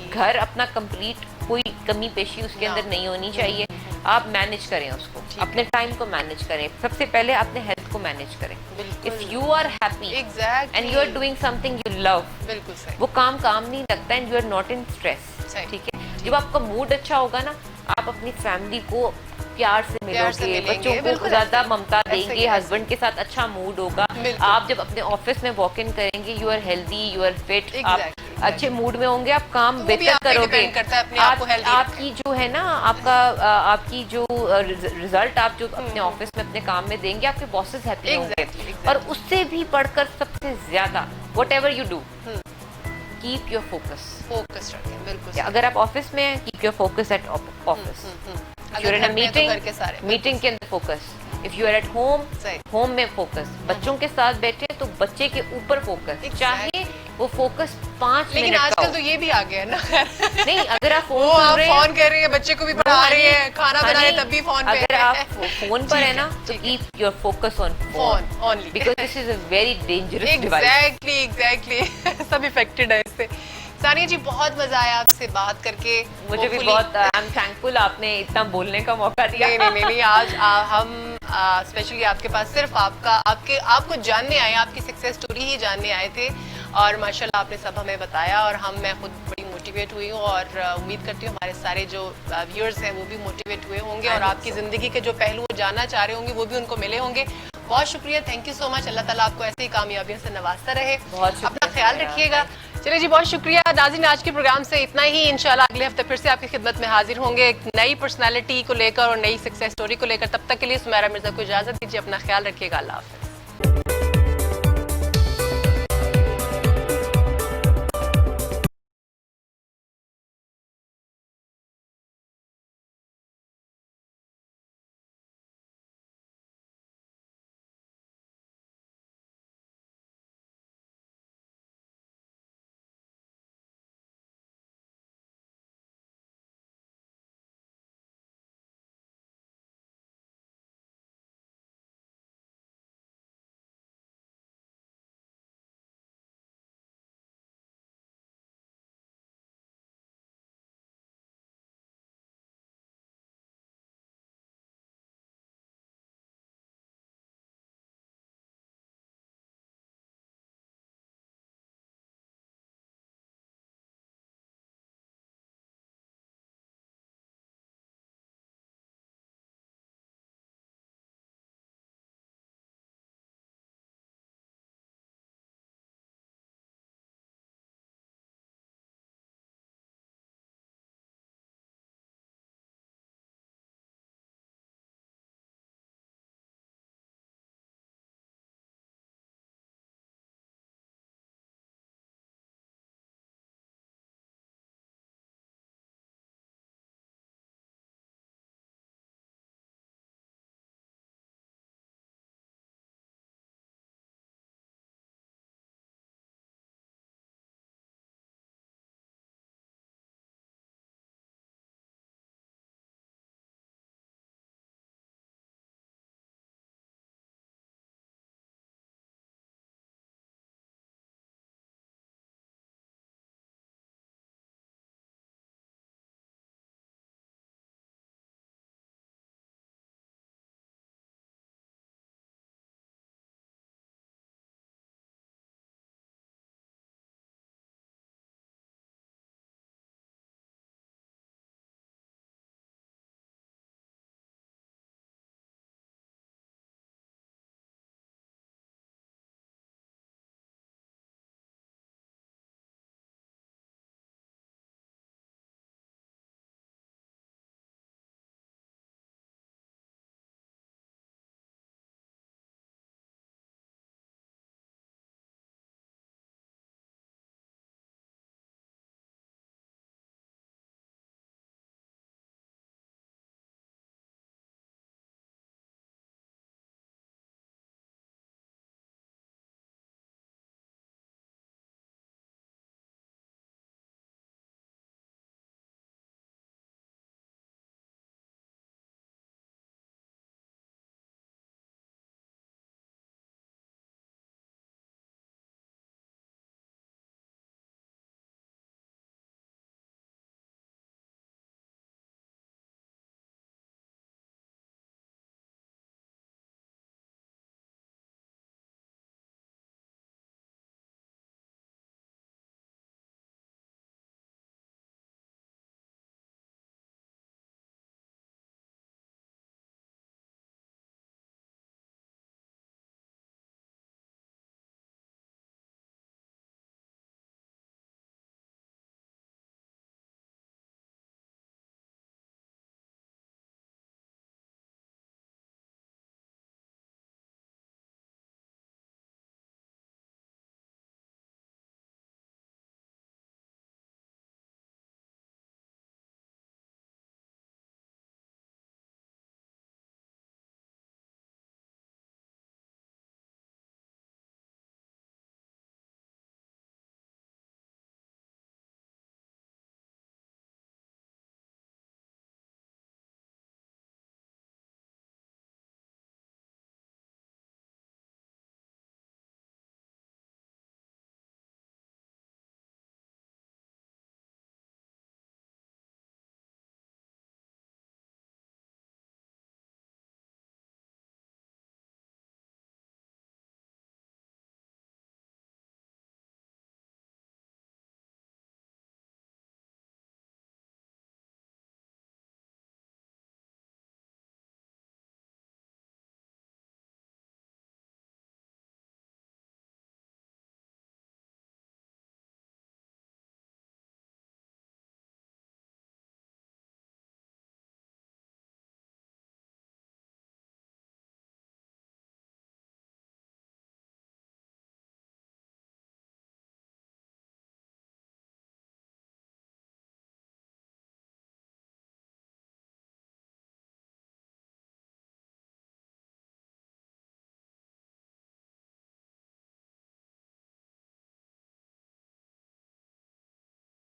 घर अपना कंप्लीट, कोई कमी पेशी उसके अंदर नहीं होनी चाहिए। आप मैनेज करें उसको, अपने टाइम को मैनेज करें, सबसे पहले अपने हेल्थ को मैनेज करें। If you are happy and you are doing something you love, बिल्कुल सही, वो काम नहीं लगता and you are not in stress, ठीक है। जब आपका मूड अच्छा होगा ना, आप अपनी फैमिली को प्यार से मिलोगे, बच्चों को ज्यादा ममता देंगे, हस्बैंड के साथ अच्छा मूड होगा। आप जब अपने ऑफिस में वॉक इन करेंगे, you are healthy, you are fit, आप अच्छे मूड में होंगे, आप काम बेहतर करोगे। आपकी जो है ना, आपकी जो रिजल्ट आप जो अपने ऑफिस में अपने काम में देंगे, आपके बॉसेस हैप्पी होंगे। और उससे भी बढ़कर सबसे ज्यादा, what ever you do, keep your focus रखें। बिल्कुल, अगर आप ऑफिस में हैं, keep your focus at office. If you're in a meeting के अंदर focus. If you are at home में फोकस। बच्चों के साथ बैठे तो बच्चे के ऊपर फोकस, चाहे वो फोकस 5 मिनट का हो। लेकिन आजकल तो ये भी आ गया है ना नहीं, अगर आप फोन कर रही है, बच्चे को भी पढ़ा रही है, खाना बना रहे तब भी फोन पे। अगर आप फोन पर है ना, तो keep your focus on phone only, because this is a very dangerous device. Exactly सब इफेक्टेड है इससे। सानिया जी, बहुत मजा आया आपसे बात करके। मुझे भी बहुत, आई एम थैंकफुल आपने इतना बोलने का मौका दिया। नहीं, आज हम स्पेशली आपके पास सिर्फ आपको जानने आए, आपकी सक्सेस स्टोरी ही जानने आए थे, और माशाल्लाह आपने सब हमें बताया, और मैं खुद बड़ी मोटिवेट हुई हूँ, और उम्मीद करती हूँ हमारे सारे जो व्यूअर्स हैं वो भी मोटिवेट हुए होंगे, और आपकी ज़िंदगी के जो पहलू वो जानना चाह रहे होंगे वो भी उनको मिले होंगे। बहुत शुक्रिया, थैंक यू सो मच। अल्लाह ताला आपको ऐसे ही कामयाबियों से नवाजता रहे। अपना ख्याल रखिएगा। चलिए जी, बहुत शुक्रिया नाज़रीन, आज के प्रोग्राम से इतना ही। इंशाल्लाह अगले हफ्ते फिर से आपकी खिदमत में हाजिर होंगे एक नई पर्सनालिटी को लेकर और नई सक्सेस स्टोरी को लेकर। तब तक के लिए सुमेरा मिर्जा को इजाजत दीजिए, अपना ख्याल रखिएगा। अल्लाह हाफ़िज़।